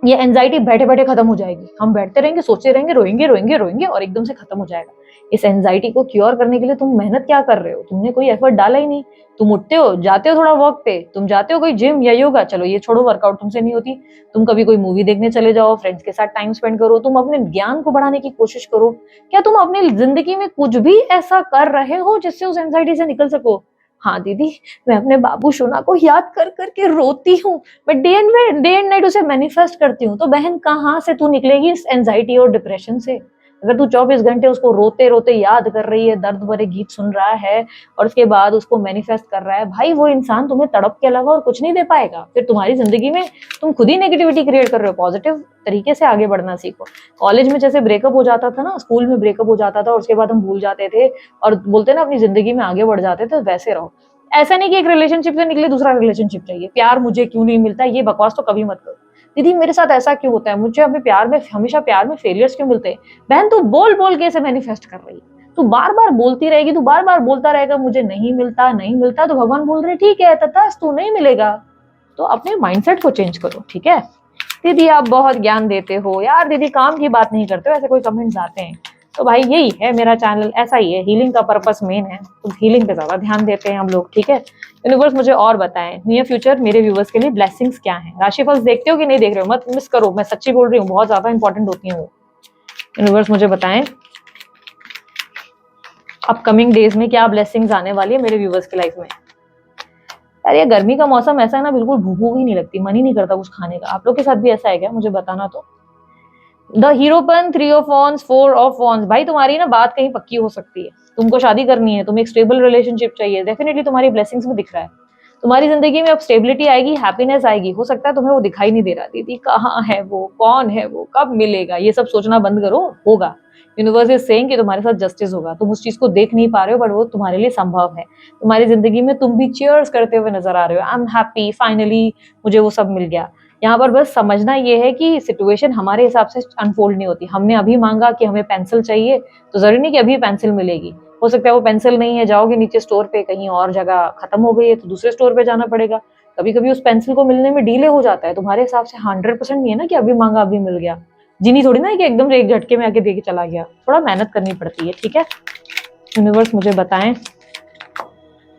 ये एंजाइटी बैठे बैठे खत्म हो जाएगी, हम बैठते रहेंगे, सोचते रहेंगे, रोएंगे रोएंगे रोएंगे और एकदम से खत्म हो जाएगा। इस एंजाइटी को क्योर करने के लिए तुम मेहनत क्या कर रहे हो, तुमने कोई एफर्ट डाला ही नहीं। तुम उठते हो, जाते हो थोड़ा वॉक पे, तुम जाते हो कोई जिम या योगा, चलो ये छोड़ो, वर्कआउट तुमसे नहीं होती, तुम कभी कोई मूवी देखने चले जाओ, फ्रेंड्स के साथ टाइम स्पेंड करो, तुम अपने ज्ञान को बढ़ाने की कोशिश करो। क्या तुम अपनी जिंदगी में कुछ भी ऐसा कर रहे हो जिससे उस एंजाइटी से निकल सको? हाँ दीदी, मैं अपने बाबू सोना को याद कर करके रोती हूँ, मैं डे एंड नाइट उसे मैनिफेस्ट करती हूँ। तो बहन, कहाँ से तू निकलेगी इस एंजाइटी और डिप्रेशन से? अगर तू 24 घंटे उसको रोते रोते याद कर रही है, दर्द भरे गीत सुन रहा है और उसके बाद उसको मैनिफेस्ट कर रहा है, भाई वो इंसान तुम्हें तड़प के अलावा और कुछ नहीं दे पाएगा। फिर तुम्हारी जिंदगी में तुम खुद ही नेगेटिविटी क्रिएट कर रहे हो। पॉजिटिव तरीके से आगे बढ़ना सीखो। कॉलेज में जैसे ब्रेकअप हो जाता था ना, स्कूल में ब्रेकअप हो जाता था और उसके बाद हम भूल जाते थे और बोलते ना अपनी जिंदगी में आगे बढ़ जाते थे, वैसे रहो। ऐसा नहीं कि एक रिलेशनशिप से निकले दूसरा रिलेशनशिप चाहिए, प्यार मुझे क्यों नहीं मिलता, ये बकवास तो कभी मत करो। दीदी मेरे साथ ऐसा क्यों होता है, मुझे अपने प्यार में हमेशा प्यार में फेलियर्स क्यों मिलते हैं? बहन, तू बोल बोल के इसे मैनिफेस्ट कर रही है, तू बार बार बोलती रहेगी, तू बार बार बोलता रहेगा मुझे नहीं मिलता नहीं मिलता, तो भगवान बोल रहे ठीक है तू नहीं मिलेगा। तो अपने माइंडसेट को चेंज करो, ठीक है। दीदी आप बहुत ज्ञान देते हो यार, दीदी काम की बात नहीं करते हो, ऐसे कोई कमेंट्स आते हैं। तो भाई यही है मेरा चैनल, ऐसा ही है, हीलिंग का पर्पस मेन है, तो हीलिंग पे ज्यादा ध्यान देते हैं हम लोग, ठीक है। यूनिवर्स मुझे और बताएं नियर फ्यूचर मेरे व्यूवर्स के लिए ब्लेसिंग्स क्या हैं। राशिफल देखते हो कि नहीं देख रहे हो, मत मिस करो, मैं सच्ची बोल रही हूँ, बहुत ज्यादा इंपॉर्टेंट होती है वो। यूनिवर्स मुझे बताएं अपकमिंग डेज में क्या ब्लेसिंग्स आने वाली है मेरे व्यूवर्स की लाइफ में। यार ये गर्मी का मौसम ऐसा है ना, बिल्कुल भूख भूख ही नहीं लगती, मन ही नहीं करता कुछ खाने का। आप लोग के साथ भी ऐसा है क्या, मुझे बताना। तो द हीरोपन, 3 ऑफ वॉन्ड्स, 4 ऑफ वॉन्ड्स, भाई तुम्हारी ना बात कहीं पक्की हो सकती है, तुमको शादी करनी है, तुम्हें एक स्टेबल रिलेशनशिप चाहिए, डेफिनेटली तुम्हारी ब्लेसिंग्स में दिख रहा है। तुम्हारी जिंदगी में अब स्टेबिलिटी आएगी, हैप्पीनेस आएगी। हो सकता है तुम्हें वो दिखाई नहीं दे रहा, दीदी कहाँ है वो, कौन है वो, कब मिलेगा, ये सब सोचना बंद करो, होगा। यूनिवर्स इज सेइंग कि तुम्हारे साथ जस्टिस होगा, तुम उस चीज को देख नहीं पा रहे हो बट वो तुम्हारे लिए संभव है। तुम्हारी जिंदगी में तुम भी चीयर्स करते हुए नजर आ रहे हो, आई एम हैप्पी, फाइनली मुझे वो सब मिल गया। यहाँ पर बस समझना ये है कि सिचुएशन हमारे हिसाब से अनफोल्ड नहीं होती। हमने अभी मांगा कि हमें पेंसिल चाहिए, तो जरूरी नहीं कि अभी पेंसिल मिलेगी। हो सकता है वो पेंसिल नहीं है, जाओगे नीचे स्टोर पे, कहीं और जगह खत्म हो गई है तो दूसरे स्टोर पे जाना पड़ेगा। कभी कभी उस पेंसिल को मिलने में डिले हो जाता है। तुम्हारे हिसाब से 100% नहीं है ना कि अभी मांगा अभी मिल गया। जीनी थोड़ी ना है कि एकदम एक झटके में आके देके चला गया, थोड़ा मेहनत करनी पड़ती है, ठीक है। यूनिवर्स मुझे बताएं,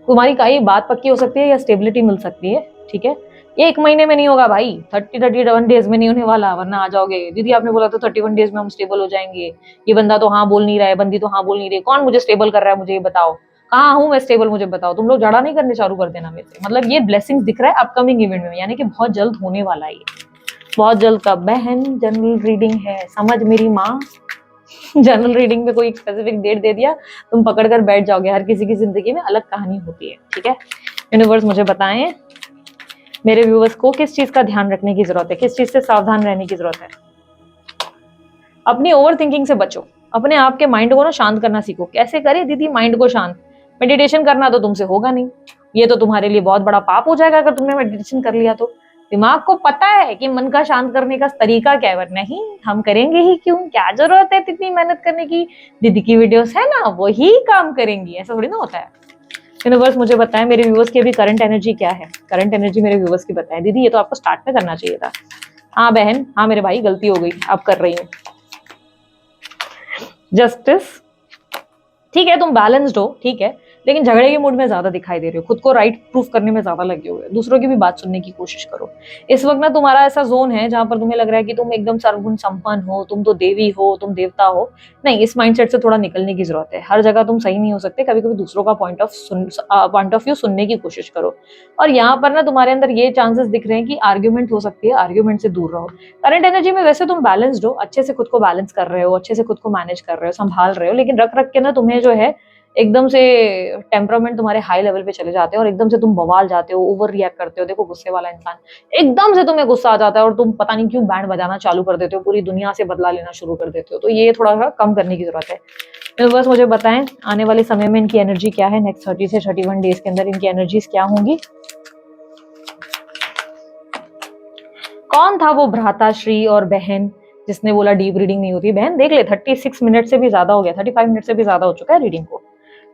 तुम्हारी कई बात पक्की हो सकती है या स्टेबिलिटी मिल सकती है, ठीक है। ये 1 महीने में नहीं होगा भाई, 31 डेज में नहीं होने वाला, वरना आ जाओगे दीदी आपने बोला तो 31 डेज में हम स्टेबल हो जाएंगे। ये बंदा तो हाँ बोल नहीं रहा है, बंदी तो हाँ बोल नहीं रही, कौन मुझे स्टेबल कर रहा है, मुझे ये बताओ कहाँ हूँ मैं स्टेबल, मुझे बताओ। तुम लोग झगड़ा नहीं करने चालू कर देना मेरे से। मतलब ये ब्लेसिंग्स दिख रहा है अपकमिंग इवेंट में, यानी कि बहुत जल्द होने वाला है ये, बहुत जल्द। का बहन जनरल रीडिंग है, समझ मेरी माँ। जनरल रीडिंग में कोई एक स्पेसिफिक डेट दे दिया, तुम पकड़ कर बैठ जाओगे। हर किसी की जिंदगी में अलग कहानी होती है, ठीक है। यूनिवर्स मुझे बताएं, मेरे व्यूअर्स को किस चीज का ध्यान रखने की जरूरत है, किस चीज से सावधान रहने की जरूरत है। अपनी ओवर थिंकिंग से बचो, अपने आप के माइंड को ना शांत करना सीखो। कैसे करे दीदी माइंड को शांत? मेडिटेशन करना तो तुमसे होगा नहीं, ये तो तुम्हारे लिए बहुत बड़ा पाप हो जाएगा अगर तुमने मेडिटेशन कर लिया तो। दिमाग को पता है कि मन का शांत करने का तरीका क्या है, नहीं हम करेंगे ही क्यों, क्या जरूरत है इतनी मेहनत करने की, दीदी की वीडियोस है ना वो ही काम करेंगी, ऐसा थोड़ी ना होता है। यूनिवर्स मुझे बताएं, मेरे व्यूअर्स की अभी करंट एनर्जी क्या है, करंट एनर्जी मेरे व्यूअर्स की बताएं। दीदी ये तो आपको स्टार्ट में करना चाहिए था। हाँ बहन, हाँ मेरे भाई, गलती हो गई, अब कर रही हूँ। जस्टिस, ठीक है तुम बैलेंस्ड हो, ठीक है, लेकिन झगड़े के मूड में ज्यादा दिखाई दे रहे हो, खुद को राइट प्रूफ करने में ज्यादा लगे हुए, दूसरों की भी बात सुनने की कोशिश करो। इस वक्त ना तुम्हारा ऐसा जोन है जहां पर तुम्हें लग रहा है कि तुम एकदम सर्वगुण संपन्न हो, तुम तो देवी हो, तुम देवता हो। नहीं, इस माइंडसेट से थोड़ा निकलने की जरूरत है। हर जगह तुम सही नहीं हो सकते, कभी कभी दूसरों का पॉइंट ऑफ व्यू सुनने की कोशिश करो। और यहाँ पर ना तुम्हारे अंदर ये चांसेस दिख रहे हैं कि आर्ग्यूमेंट हो सकती है, आर्ग्यूमेंट से दूर रहो। करंट एनर्जी में वैसे तुम बैलेंस्ड हो, अच्छे से खुद को बैलेंस कर रहे हो, अच्छे से खुद को मैनेज कर रहे हो, संभाल रहे हो, लेकिन रख रख के ना तुम्हें जो है एकदम से टेम्परामेंट तुम्हारे हाई लेवल पे चले जाते हैं और एकदम से तुम बवाल जाते हो, ओवर रिएक्ट करते हो। देखो गुस्से वाला इंसान, एकदम से तुम्हें गुस्सा आ जाता है और तुम पता नहीं क्यों बैंड बजाना चालू कर देते हो, पूरी दुनिया से बदला लेना शुरू कर देते हो। तो ये थोड़ा सा कम करने की जरूरत है। तो बस मुझे बताएं आने वाले समय में इनकी एनर्जी क्या है, नेक्स्ट 30 से 31 डेज के अंदर इनकी एनर्जीज क्या होंगी। कौन था वो भ्राताश्री और बहन जिसने बोला डीप रीडिंग नहीं होती? बहन देख ले, 36 मिनट से भी ज्यादा हो गया, 35 मिनट से भी ज्यादा हो चुका है रीडिंग को।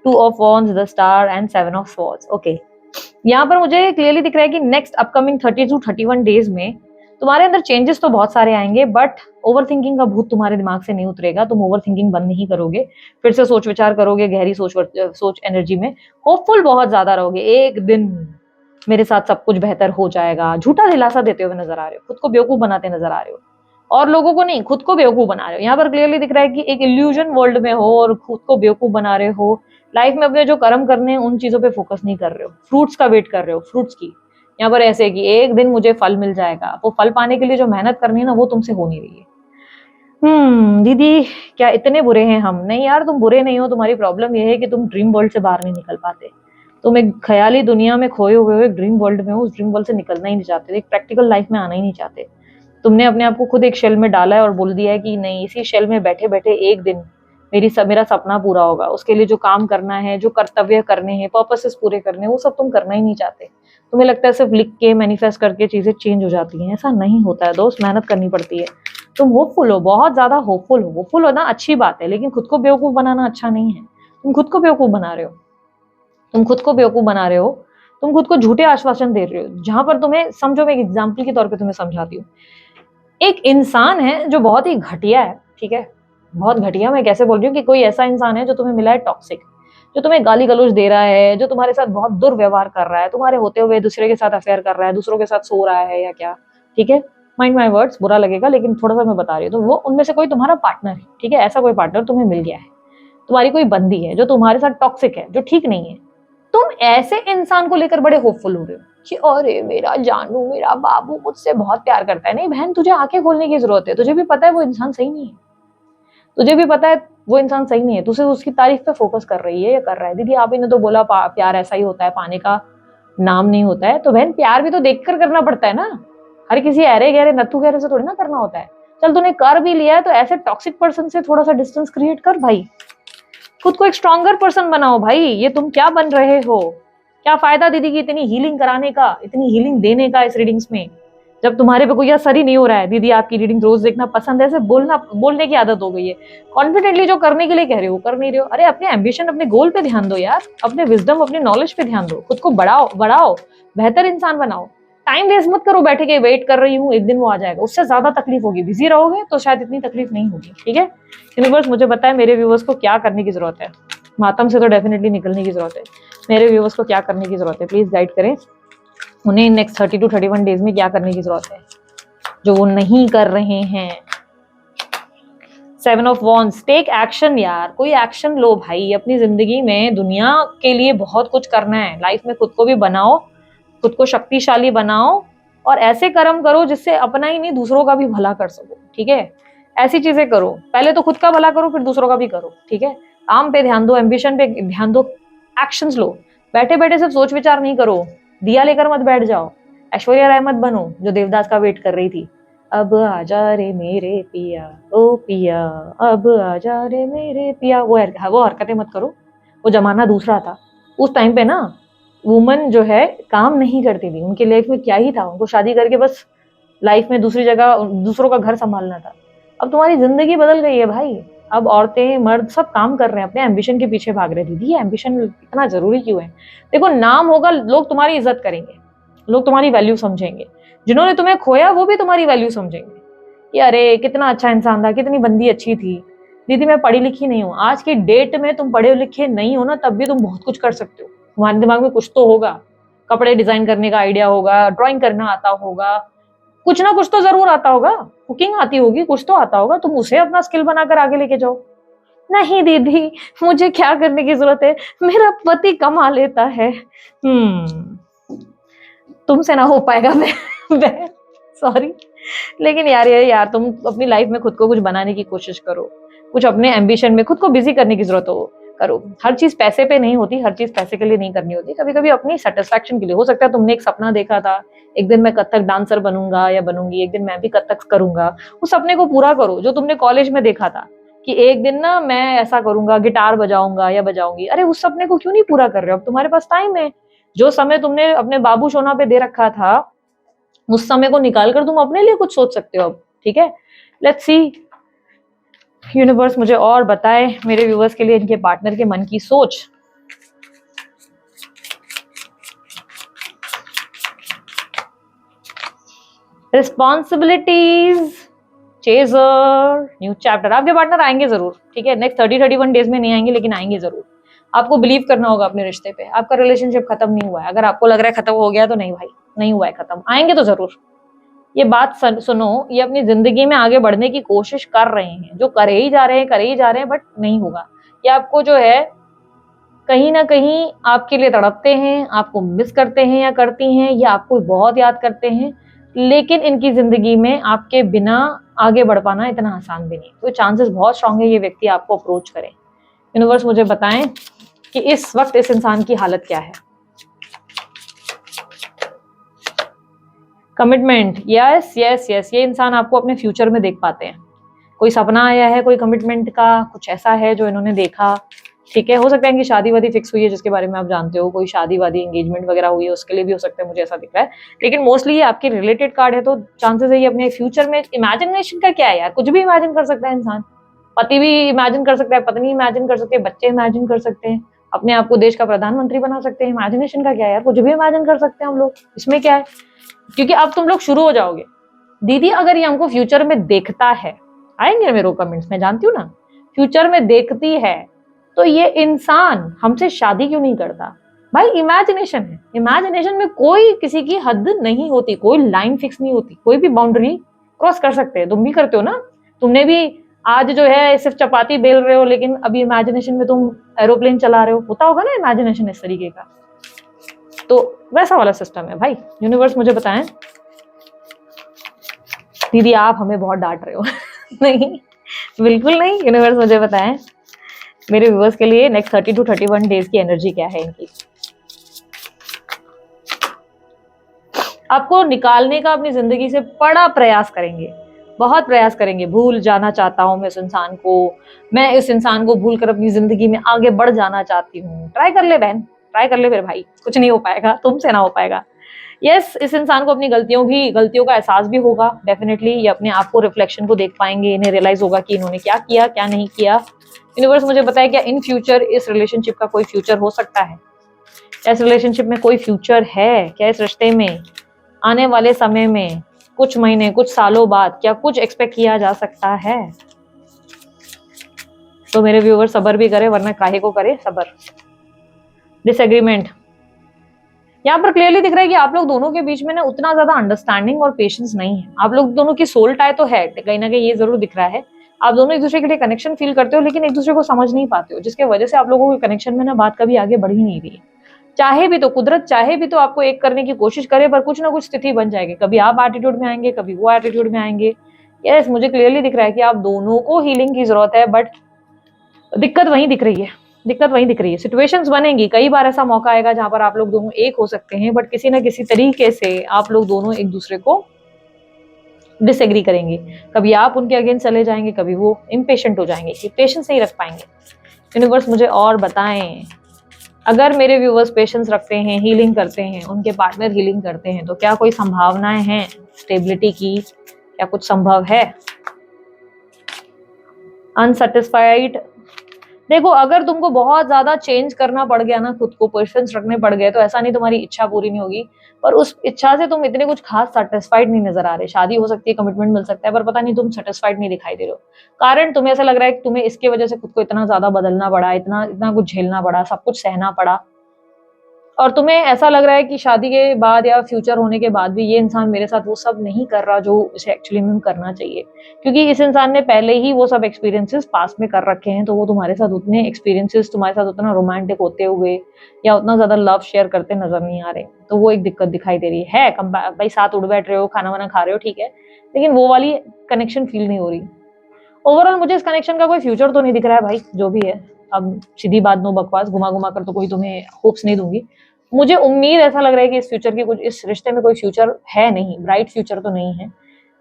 2 of wands, the star and 7 of swords. Okay, यहाँ पर मुझे क्लियरली दिख रहा है कि नेक्स्ट अपकमिंग 30 to 31 डेज में तुम्हारे अंदर चेंजेस तो बहुत सारे आएंगे, बट ओवर थिंकिंग का भूत तुम्हारे दिमाग से नहीं उतरेगा। तुम ओवर थिंकिंग बंद नहीं करोगे, फिर से सोच विचार करोगे, गहरी सोच एनर्जी में होपफुल बहुत ज्यादा रहोगे। एक दिन मेरे साथ सब कुछ बेहतर हो जाएगा, झूठा दिलासा देते हुए नजर आ रहे हो, खुद को बेवकूफ बनाते नजर आ रहे हो, और लोगों को नहीं खुद को बेवकूफ बना रहे हो। यहाँ पर क्लियरली दिख रहा है कि एक इल्यूजन वर्ल्ड में हो और खुद को बेवकूफ बना रहे हो। लाइफ में अपने जो कर्म करने हैं उन चीजों पे फोकस नहीं कर रहे हो, फ्रूट्स का वेट कर रहे हो, फ्रूट्स की। यहाँ पर ऐसे कि एक दिन मुझे फल मिल जाएगा, वो फल पाने के लिए जो मेहनत करनी है ना वो तुमसे हो नहीं रही है। दीदी क्या इतने बुरे हैं हम? नहीं यार, तुम बुरे नहीं हो, तुम्हारी प्रॉब्लम ये है कि तुम ड्रीम वर्ल्ड से बाहर नहीं निकल पाते। तुम एक ख्याली दुनिया में खोए हुए हो, एक ड्रीम वर्ल्ड में हो, उस ड्रीम वर्ल्ड से निकलना ही नहीं चाहते, एक प्रैक्टिकल लाइफ में आना ही नहीं चाहते। तुमने अपने आप को खुद एक शेल में डाला है और बोल दिया है कि नहीं, इसी शेल में बैठे बैठे एक दिन मेरा सपना पूरा होगा। उसके लिए जो काम करना है, जो कर्तव्य करने हैं, पर्पसेस पूरे करने हैं, वो सब तुम करना ही नहीं चाहते। तुम्हें लगता है सिर्फ लिख के मैनिफेस्ट करके चीजें चेंज हो जाती हैं। ऐसा नहीं होता है दोस्त, मेहनत करनी पड़ती है। तुम होपफुल हो, बहुत ज्यादा होपफुल हो। होपफुल होना अच्छी बात है, लेकिन खुद को बेवकूफ बनाना अच्छा नहीं है। तुम खुद को बेवकूफ बना रहे हो, तुम खुद को बेवकूफ बना रहे हो, तुम खुद को झूठे आश्वासन दे रहे हो। जहां पर तुम्हें समझो, मैं एक एग्जाम्पल के तौर पर तुम्हें समझाती हूँ। एक इंसान है जो बहुत ही घटिया है, ठीक है, बहुत घटिया। मैं कैसे बोल रही हूँ कि कोई ऐसा इंसान है जो तुम्हें मिला है टॉक्सिक, जो तुम्हें गाली गलौज दे रहा है, जो तुम्हारे साथ बहुत दुर्व्यवहार कर रहा है, तुम्हारे होते हुए दूसरे के साथ अफेयर कर रहा है, दूसरों के साथ सो रहा है या क्या, ठीक है। माइंड माई वर्ड्स, बुरा लगेगा लेकिन थोड़ा सा मैं बता रही हूँ। तो वो उनमें से कोई तुम्हारा पार्टनर है, ठीक है, ऐसा कोई पार्टनर तुम्हें मिल गया है, तुम्हारी कोई बंदी है जो तुम्हारे साथ टॉक्सिक है, जो ठीक नहीं है। तुम ऐसे इंसान को लेकर बड़े होपफुल हो रहे हो कि अरे मेरा जानू, मेरा बाबू मुझसे बहुत प्यार करता है। नहीं बहन, तुझे आंखें खोलने की जरूरत है। तुझे भी पता है वो इंसान सही नहीं है, तुझे भी पता है वो इंसान सही नहीं है। तू सिर्फ उसकी तारीफ पे फोकस कर रही है या कर रहा है। दीदी आप ही ने तो बोला प्यार ऐसा ही होता है, पाने का नाम नहीं होता है। तो बहन प्यार भी तो देख कर करना पड़ता है ना, हर किसी अरे गहरे नत्थु गहरे से थोड़ी ना करना होता है। चल तूने कर भी लिया है तो ऐसे टॉक्सिक पर्सन से थोड़ा सा डिस्टेंस क्रिएट कर भाई, खुद को एक स्ट्रॉन्गर पर्सन बनाओ भाई। ये तुम क्या बन रहे हो? क्या फायदा दीदी की इतनी हीलिंग कराने का, इतनी हीलिंग देने का इस रीडिंग्स में? जब तुम्हारे पे कोई असर ही नहीं हो रहा है, दीदी आपकी रीडिंग रोज देखना पसंद है, ऐसे बोलने की आदत हो गई है, कॉन्फिडेंटली जो करने के लिए कह रहे हो कर नहीं रहे हो। अरे अपने एम्बिशन, अपने गोल पे ध्यान दो यार, अपने विजडम, अपने नॉलेज पे ध्यान दो, खुद को बढ़ाओ, बेहतर इंसान बनाओ। टाइम वेस्ट मत करो बैठे के वेट कर रही हूँ एक दिन वो आ जाएगा, उससे ज्यादा तकलीफ होगी। बिजी रहोगे तो शायद इतनी तकलीफ नहीं होगी। ठीक है, यूनिवर्स मुझे बताए मेरे व्यूवर्स को क्या करने की जरूरत है। मातम से तो डेफिनेटली निकलने की जरूरत है, मेरे व्यूवर्स को क्या करने की जरूरत है, प्लीज गाइड करें उन्हें नेक्स्ट 30 to 31 डेज में क्या करने की जरूरत है जो वो नहीं कर रहे हैं। 7 ऑफ वॉन्ड्स, टेक एक्शन यार, कोई एक्शन लो भाई अपनी जिंदगी में। दुनिया के लिए बहुत कुछ करना है लाइफ में, खुद को भी बनाओ, खुद को शक्तिशाली बनाओ और ऐसे कर्म करो जिससे अपना ही नहीं दूसरों का भी भला कर सको। ठीक है, ऐसी चीजें करो, पहले तो खुद का भला करो फिर दूसरों का भी करो। ठीक है, काम पे ध्यान दो, एम्बिशन पे ध्यान दो, एक्शंस लो। बैठे बैठे सिर्फ सोच विचार नहीं करो, दिया लेकर मत बैठ जाओ, ऐश्वर्या राय मत बनो जो देवदास का वेट कर रही थी। अब आजा रे मेरे पिया, ओ पिया अब आजा रे मेरे पिया, वो हरकतें मत करो। वो जमाना दूसरा था, उस टाइम पे ना वुमन जो है काम नहीं करती थी, उनकी लाइफ में क्या ही था, उनको शादी करके बस लाइफ में दूसरी जगह दूसरों का घर संभालना था। अब तुम्हारी जिंदगी बदल गई है भाई, अब औरतें मर्द सब काम कर रहे हैं, अपने एम्बिशन के पीछे भाग रहे हैं। दीदी एम्बिशन इतना जरूरी क्यों है? देखो नाम होगा, लोग तुम्हारी इज्जत करेंगे, लोग तुम्हारी वैल्यू समझेंगे, जिन्होंने तुम्हें खोया वो भी तुम्हारी वैल्यू समझेंगे कि अरे कितना अच्छा इंसान था, कितनी बंदी अच्छी थी। दीदी मैं पढ़ी लिखी नहीं हूँ, आज की डेट में तुम पढ़े लिखे नहीं हो ना तब भी तुम बहुत कुछ कर सकते हो। तुम्हारे दिमाग में कुछ तो होगा, कपड़े डिजाइन करने का आइडिया होगा, ड्राइंग करना आता होगा, कुछ ना कुछ तो जरूर आता होगा, कुकिंग आती होगी, कुछ तो आता होगा, तुम उसे अपना स्किल बनाकर आगे लेके जाओ। नहीं दीदी मुझे क्या करने की जरूरत है, मेरा पति कमा लेता है। तुमसे ना हो पाएगा मैं सॉरी, लेकिन यार तुम अपनी लाइफ में खुद को कुछ बनाने की कोशिश करो, कुछ अपने एम्बिशन में खुद को बिजी करने की जरूरत हो करो। हर चीज पैसे पे नहीं होती, हर चीज पैसे के लिए नहीं करनी होती, कभी कभी अपनी सेटिस्फेक्शन के लिए। हो सकता है तुमने एक सपना देखा था, एक दिन मैं कथक डांसर बनूंगा या बनूंगी, एक दिन मैं भी कथक करूंगा, उस सपने को पूरा करो। जो तुमने कॉलेज में देखा था कि एक दिन ना मैं ऐसा करूंगा, गिटार बजाऊंगा या बजाऊंगी, अरे उस सपने को क्यों नहीं पूरा कर रहे हो? अब तुम्हारे पास टाइम है, जो समय तुमने अपने बाबू सोना पे दे रखा था उस समय को निकाल कर तुम अपने लिए कुछ सोच सकते हो अब। ठीक है, लेट्स सी यूनिवर्स मुझे और बताए मेरे व्यूवर्स के लिए इनके पार्टनर के मन की सोच। Responsibilities, chaser, new chapter. आपके पार्टनर आएंगे जरूर, ठीक है, नेक्स्ट 30-31 डेज में नहीं आएंगे लेकिन आएंगे जरूर। आपको बिलीव करना होगा अपने रिश्ते पे, आपका रिलेशनशिप खत्म नहीं हुआ है। अगर आपको लग रहा है खत्म हो गया तो नहीं भाई, नहीं हुआ है खत्म, आएंगे तो जरूर। ये बात सुनो, ये अपनी जिंदगी में आगे बढ़ने की कोशिश कर रहे हैं, जो करे ही जा रहे हैं बट नहीं होगा। ये आपको जो है कहीं ना कहीं आपके लिए तड़पते हैं, आपको मिस करते हैं या करती हैं, या आपको बहुत याद करते हैं, लेकिन इनकी जिंदगी में आपके बिना आगे बढ़ पाना इतना आसान भी नहीं। तो चांसेस बहुत स्ट्रांग है ये व्यक्ति आपको अप्रोच करें। यूनिवर्स मुझे बताएं कि इस वक्त इस इंसान की हालत क्या है। कमिटमेंट, यस यस यस, ये इंसान आपको अपने फ्यूचर में देख पाते हैं। कोई सपना आया है, कोई कमिटमेंट का कुछ ऐसा है जो इन्होंने देखा। ठीक है, हो सकता है इनकी शादी वादी फिक्स हुई है जिसके बारे में आप जानते हो, कोई शादी वादी एंगेजमेंट वगैरह हुई है उसके लिए भी हो सकता है, मुझे ऐसा दिख रहा है। लेकिन मोस्टली ये आपके रिलेटेड कार्ड है, तो चांसेस है ये अपने फ्यूचर में। इमेजिनेशन का क्या है यार, कुछ भी इमेजिन कर सकता है इंसान, पति भी इमेजिन कर सकता है, पत्नी इमेजिन कर सकते हैं, बच्चे इमेजिन कर सकते हैं, अपने आप को देश का प्रधानमंत्री बना सकते हैं। इमेजिनेशन का क्या है यार, कुछ भी इमेजिन कर सकते हैं हम लोग, इसमें क्या है? क्योंकि अब तुम लोग शुरू हो जाओगे। दीदी अगर ये हमको फ्यूचर में देखता है, आएंगे मेरे कमेंट्स में, जानती हूँ ना, फ्यूचर में देखती है तो ये इंसान हमसे शादी क्यों नहीं करता? भाई इमेजिनेशन है, इमेजिनेशन में कोई किसी की हद नहीं होती, कोई लाइन फिक्स नहीं होती, कोई भी बाउंड्री क्रॉस कर सकते हैं। तुम भी करते हो ना, तुमने भी आज जो है सिर्फ चपाती बेल रहे हो लेकिन अभी इमेजिनेशन में तुम एरोप्लेन चला रहे हो, होता होगा ना इमेजिनेशन इस तरीके का। तो वैसा वाला सिस्टम है भाई। यूनिवर्स मुझे बताएं, दीदी आप हमें बहुत डांट रहे हो नहीं बिल्कुल नहीं। यूनिवर्स मुझे बताएं मेरे व्यूअर्स के लिए नेक्स्ट 30 to 31 डेज की एनर्जी क्या है इनकी। आपको निकालने का अपनी जिंदगी से बड़ा प्रयास करेंगे, बहुत प्रयास करेंगे। भूल जाना चाहता हूं मैं इस इंसान को, मैं इस इंसान को भूल कर अपनी जिंदगी में आगे बढ़ जाना चाहती हूँ। ट्राई कर ले बहन, ट्राई कर ले फिर भाई, कुछ नहीं हो पाएगा, तुमसे ना हो पाएगा। यस, इस इंसान को अपनी गलतियों का एहसास भी होगा डेफिनेटली। ये अपने आप को रिफ्लेक्शन को देख पाएंगे, इन्हें रियलाइज होगा कि इन्होंने क्या किया क्या नहीं किया। यूनिवर्स मुझे बताए क्या इन फ्यूचर इस रिलेशनशिप का कोई फ्यूचर हो सकता है? इस रिलेशनशिप में कोई फ्यूचर है क्या? इस रिश्ते में आने वाले समय में कुछ महीने कुछ सालों बाद क्या कुछ एक्सपेक्ट किया जा सकता है? तो मेरे व्यूअर सबर भी करे, वरना काहे को करे सबर। डिसएग्रीमेंट यहाँ पर क्लियरली दिख रहा है कि आप लोग दोनों के बीच में ना उतना ज्यादा अंडरस्टैंडिंग और पेशेंस नहीं है। आप लोग दोनों की सोल टाई तो है कहीं ना कहीं, ये जरूर दिख रहा है। आप दोनों एक दूसरे के लिए कनेक्शन फील करते हो, लेकिन एक दूसरे को समझ नहीं पाते हो, जिसके वजह से आप लोगों के कनेक्शन में ना बात कभी आगे बढ़ ही नहीं रही है। चाहे भी तो कुदरत चाहे भी तो आपको एक करने की कोशिश करे, पर कुछ ना कुछ स्थिति बन जाएगी। कभी आप एटीट्यूड में आएंगे, कभी वो एटीट्यूड में आएंगे। यस, मुझे क्लियरली दिख रहा है कि आप दोनों को हीलिंग की जरूरत है, बट दिक्कत वहीं दिख रही है। सिचुएशंस बनेंगी, कई बार ऐसा मौका आएगा जहां पर आप लोग दोनों एक हो सकते हैं, बट किसी ना किसी तरीके से आप लोग दोनों एक दूसरे को डिसएग्री करेंगे। कभी आप उनके अगेंस्ट चले जाएंगे, कभी वो इम्पेशेंट हो जाएंगे कि पेशेंस नहीं रख पाएंगे। यूनिवर्स मुझे और बताएं, अगर मेरे व्यूवर्स पेशेंस रखते हैं, हीलिंग करते हैं, उनके पार्टनर हीलिंग करते हैं, तो क्या कोई संभावनाएं हैं स्टेबिलिटी की? क्या कुछ संभव है? अनसेटिस्फाइड, देखो अगर तुमको बहुत ज्यादा चेंज करना पड़ गया ना, खुद को पेशेंस रखने पड़ गए, तो ऐसा नहीं तुम्हारी इच्छा पूरी नहीं होगी, पर उस इच्छा से तुम इतने कुछ खास सेटिस्फाइड नहीं नजर आ रहे। शादी हो सकती है, कमिटमेंट मिल सकता है, पर पता नहीं तुम सेटिस्फाइड नहीं दिखाई दे रहे हो। कारण तुम्हें ऐसा लग रहा है कि तुम्हें इसके वजह से खुद को इतना ज्यादा बदलना पड़ा, इतना इतना कुछ झेलना पड़ा, सब कुछ सहना पड़ा, और तुम्हें ऐसा लग रहा है कि शादी के बाद या फ्यूचर होने के बाद भी ये इंसान मेरे साथ वो सब नहीं कर रहा जो इसे एक्चुअली में करना चाहिए, क्योंकि इस इंसान ने पहले ही वो सब एक्सपीरियंसेस पास में कर रखे हैं। तो वो तुम्हारे साथ उतने एक्सपीरियंसेस, तुम्हारे साथ उतना रोमांटिक होते हुए या उतना ज्यादा लव शेयर करते नजर नहीं आ रहे। तो वो एक दिक्कत दिखाई दे रही है। भाई साथ उठ बैठ रहे हो, खाना वाना खा रहे हो, ठीक है, लेकिन वो वाली कनेक्शन फील नहीं हो रही। ओवरऑल मुझे इस कनेक्शन का कोई फ्यूचर तो नहीं दिख रहा है भाई, जो भी है। अब सीधी बात, नो बकवास, घुमा घुमा कर तो कोई तुम्हें होप्स नहीं दूंगी। मुझे उम्मीद ऐसा लग रहा है कि इस फ्यूचर की कुछ, इस रिश्ते में कोई फ्यूचर है नहीं, ब्राइट फ्यूचर तो नहीं है।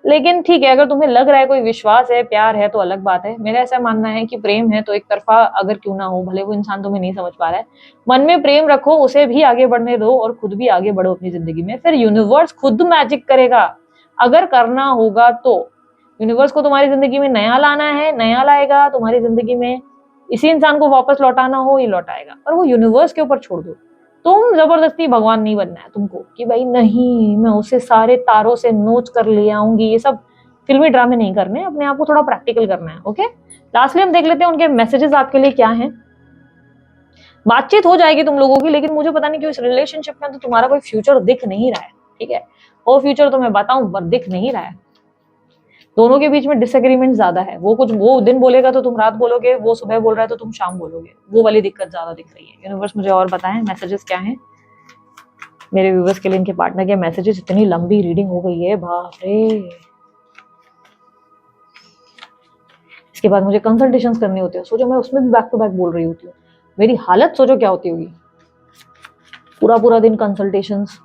लेकिन ठीक है, अगर तुम्हें लग रहा है कोई विश्वास है, प्यार है, तो अलग बात है। मेरा ऐसा मानना है कि प्रेम है तो एक तरफा अगर क्यों ना हो, भले वो इंसान तुम्हें नहीं समझ पा रहा है, मन में प्रेम रखो, उसे भी आगे बढ़ने दो और खुद भी आगे बढ़ो अपनी जिंदगी में। फिर यूनिवर्स खुद मैजिक करेगा, अगर करना होगा तो। यूनिवर्स को तुम्हारी जिंदगी में नया लाना है, नया लाएगा तुम्हारी जिंदगी में। इसी इंसान को वापस लौटाना हो, ये लौटाएगा, पर वो यूनिवर्स के ऊपर छोड़ दो। तुम जबरदस्ती भगवान नहीं बनना है तुमको, कि भाई नहीं मैं उसे सारे तारों से नोच कर ले आऊंगी, ये सब फिल्मी ड्रामे नहीं करने, अपने आप को थोड़ा प्रैक्टिकल करना है। ओके, लास्टली हम देख लेते हैं उनके मैसेजेस आपके लिए क्या हैं। बातचीत हो जाएगी तुम लोगों की, लेकिन मुझे पता नहीं क्यों इस रिलेशनशिप में तो तुम्हारा कोई फ्यूचर दिख नहीं रहा है। ठीक है, वो फ्यूचर तो मैं बताऊं पर दिख नहीं रहा है। दोनों के बीच में डिसएग्रीमेंट ज्यादा है। वो दिन बोलेगा तो तुम रात बोलोगे, वो सुबह बोल रहा है तो तुम शाम बोलोगे, वो वाली दिक्कत ज्यादा दिख रही है। यूनिवर्स मुझे और बताएं मैसेजेस क्या हैं मेरे व्यूवर्स के लिए, इनके पार्टनर के मैसेजेस। इतनी लंबी रीडिंग हो गई है, बाप रे। इसके बाद मुझे कंसल्टेशंस करने होते हैं, सोचो मैं उसमें भी बैक टू बैक बोल रही होती हूँ, मेरी हालत सोचो क्या होती होगी। पूरा पूरा दिन consultations.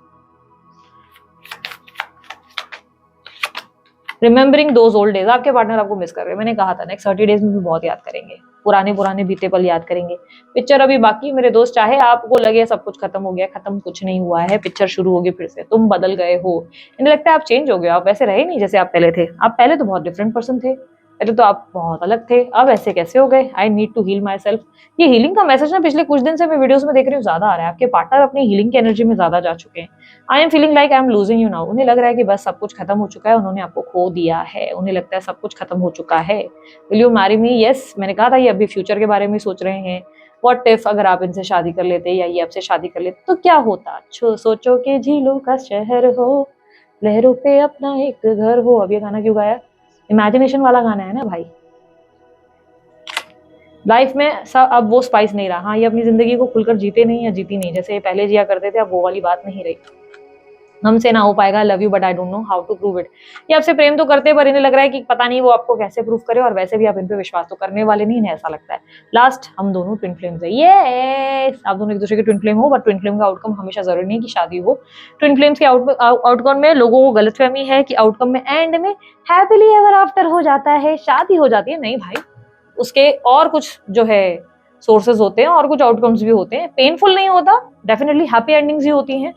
Remembering those old days, आपके पार्टनर आपको मिस कर रहे हैं। मैंने कहा था नेक्स्ट 30 डेज में भी बहुत याद करेंगे, पुराने बीते पल याद करेंगे। पिक्चर अभी बाकी मेरे दोस्त, चाहे आपको लगे सब कुछ खत्म हो गया, खत्म कुछ नहीं हुआ है, पिक्चर शुरू होगी फिर से। तुम बदल गए हो, इन्हें लगता है आप चेंज हो गए, आप वैसे रहे नहीं जैसे आप पहले थे। आप पहले तो बहुत डिफरेंट पर्सन थे, पहले तो आप बहुत अलग थे, अब ऐसे कैसे हो गए? I need to heal myself. ये हीलिंग का मैसेज ना पिछले कुछ दिन से मैं वीडियोस में देख रही हूँ ज्यादा आ रहा है। आपके पार्टनर अपनी हीलिंग की एनर्जी में ज्यादा जा चुके हैं। I am feeling like I am losing you now. उन्हें लग रहा है कि बस सब कुछ खत्म हो चुका है, उन्होंने आपको खो दिया है, उन्हें लगता है सब कुछ खत्म हो चुका है। Will you marry me? Yes, मैंने कहा था ये अभी फ्यूचर के बारे में सोच रहे हैं। व्हाट इफ अगर आप इनसे शादी कर लेते या ये आपसे शादी कर लेते तो क्या होता? सोचो कि झीलों का शहर हो, लहरों पे अपना एक घर हो। अब ये गाना क्यों गाया? इमेजिनेशन वाला गाना है ना भाई। लाइफ में सब अब वो स्पाइस नहीं रहा। हाँ, ये अपनी जिंदगी को खुलकर जीते नहीं या जीती नहीं जैसे ये पहले जिया करते थे, अब वो वाली बात नहीं रही। हमसे ना हो पाएगा, love you but I don't know how to prove it. ये आपसे प्रेम तो करते, पर इन्हें लग रहा है कि पता नहीं वो आपको कैसे प्रूव करे, और वैसे भी आप इन पे विश्वास तो करने वाले नहीं, इन्हें ऐसा लगता है। लास्ट, हम दोनों ट्विन फ्लेम्स है। ये आप दोनों एक दूसरे के ट्विन फ्लेम हो, बट ट्विन फ्लेम का आउटकम हमेशा जरूरी नहीं कि शादी हो। ट्विन फ्लेम्स के आउटकम में लोगों को गलतफहमी है कि आउटकम में एंड में हैप्पीली एवर आफ्टर हो जाता है, शादी हो जाती है। नहीं भाई, उसके और कुछ जो है सोर्सेज होते हैं और कुछ आउटकम्स भी होते हैं। पेनफुल नहीं होता, डेफिनेटली हैप्पी एंडिंग्स ही होती हैं।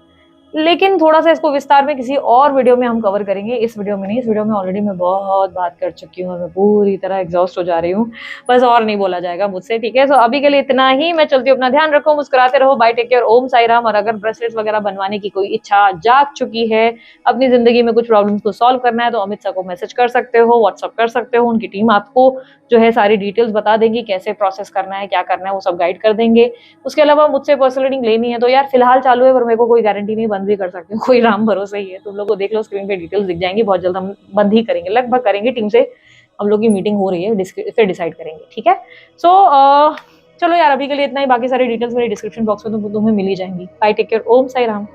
लेकिन थोड़ा सा इसको विस्तार में किसी और वीडियो में हम कवर करेंगे, इस वीडियो में नहीं। इस वीडियो में ऑलरेडी मैं बहुत बात कर चुकी हूँ, मैं पूरी तरह एग्जॉस्ट हो जा रही हूँ, बस और नहीं बोला जाएगा मुझसे, ठीक है। सो अभी के लिए इतना ही, मैं चलती हूँ, अपना ध्यान रखो, मुस्कुराते रहो, बाय, टेक केयर, ओम साई राम। और अगर ब्रेसलेट्स वगैरह बनवाने की कोई इच्छा जाग चुकी है, अपनी जिंदगी में कुछ प्रॉब्लम्स को सॉल्व करना है, तो अमित सर को मैसेज कर सकते हो, व्हाट्सअप कर सकते हो, उनकी टीम आपको जो है सारी डिटेल्स बता देंगी, कैसे प्रोसेस करना है, क्या करना है, वो सब गाइड कर देंगे। उसके अलावा मुझसे पर्सनल रीडिंग लेनी है तो यार फिलहाल चालू है, पर मेरे को कोई गारंटी नहीं, बंद भी कर सकती हूँ, कोई राम भरोसा ही है। तुम लोग को देख लो, स्क्रीन पे डिटेल्स दिख जाएंगी, बहुत जल्द हम बंद ही करेंगे, लगभग करेंगे, टीम से हम लोग की मीटिंग हो रही है, फिर डिसाइड करेंगे, ठीक है। सो चलो यार, अभी के लिए इतना ही, बाकी सारी डिटेल्स मेरे डिस्क्रिप्शन बॉक्स में तुम्हें मिल ही जाएंगी। बाय, टेक केयर, ओम साई राम।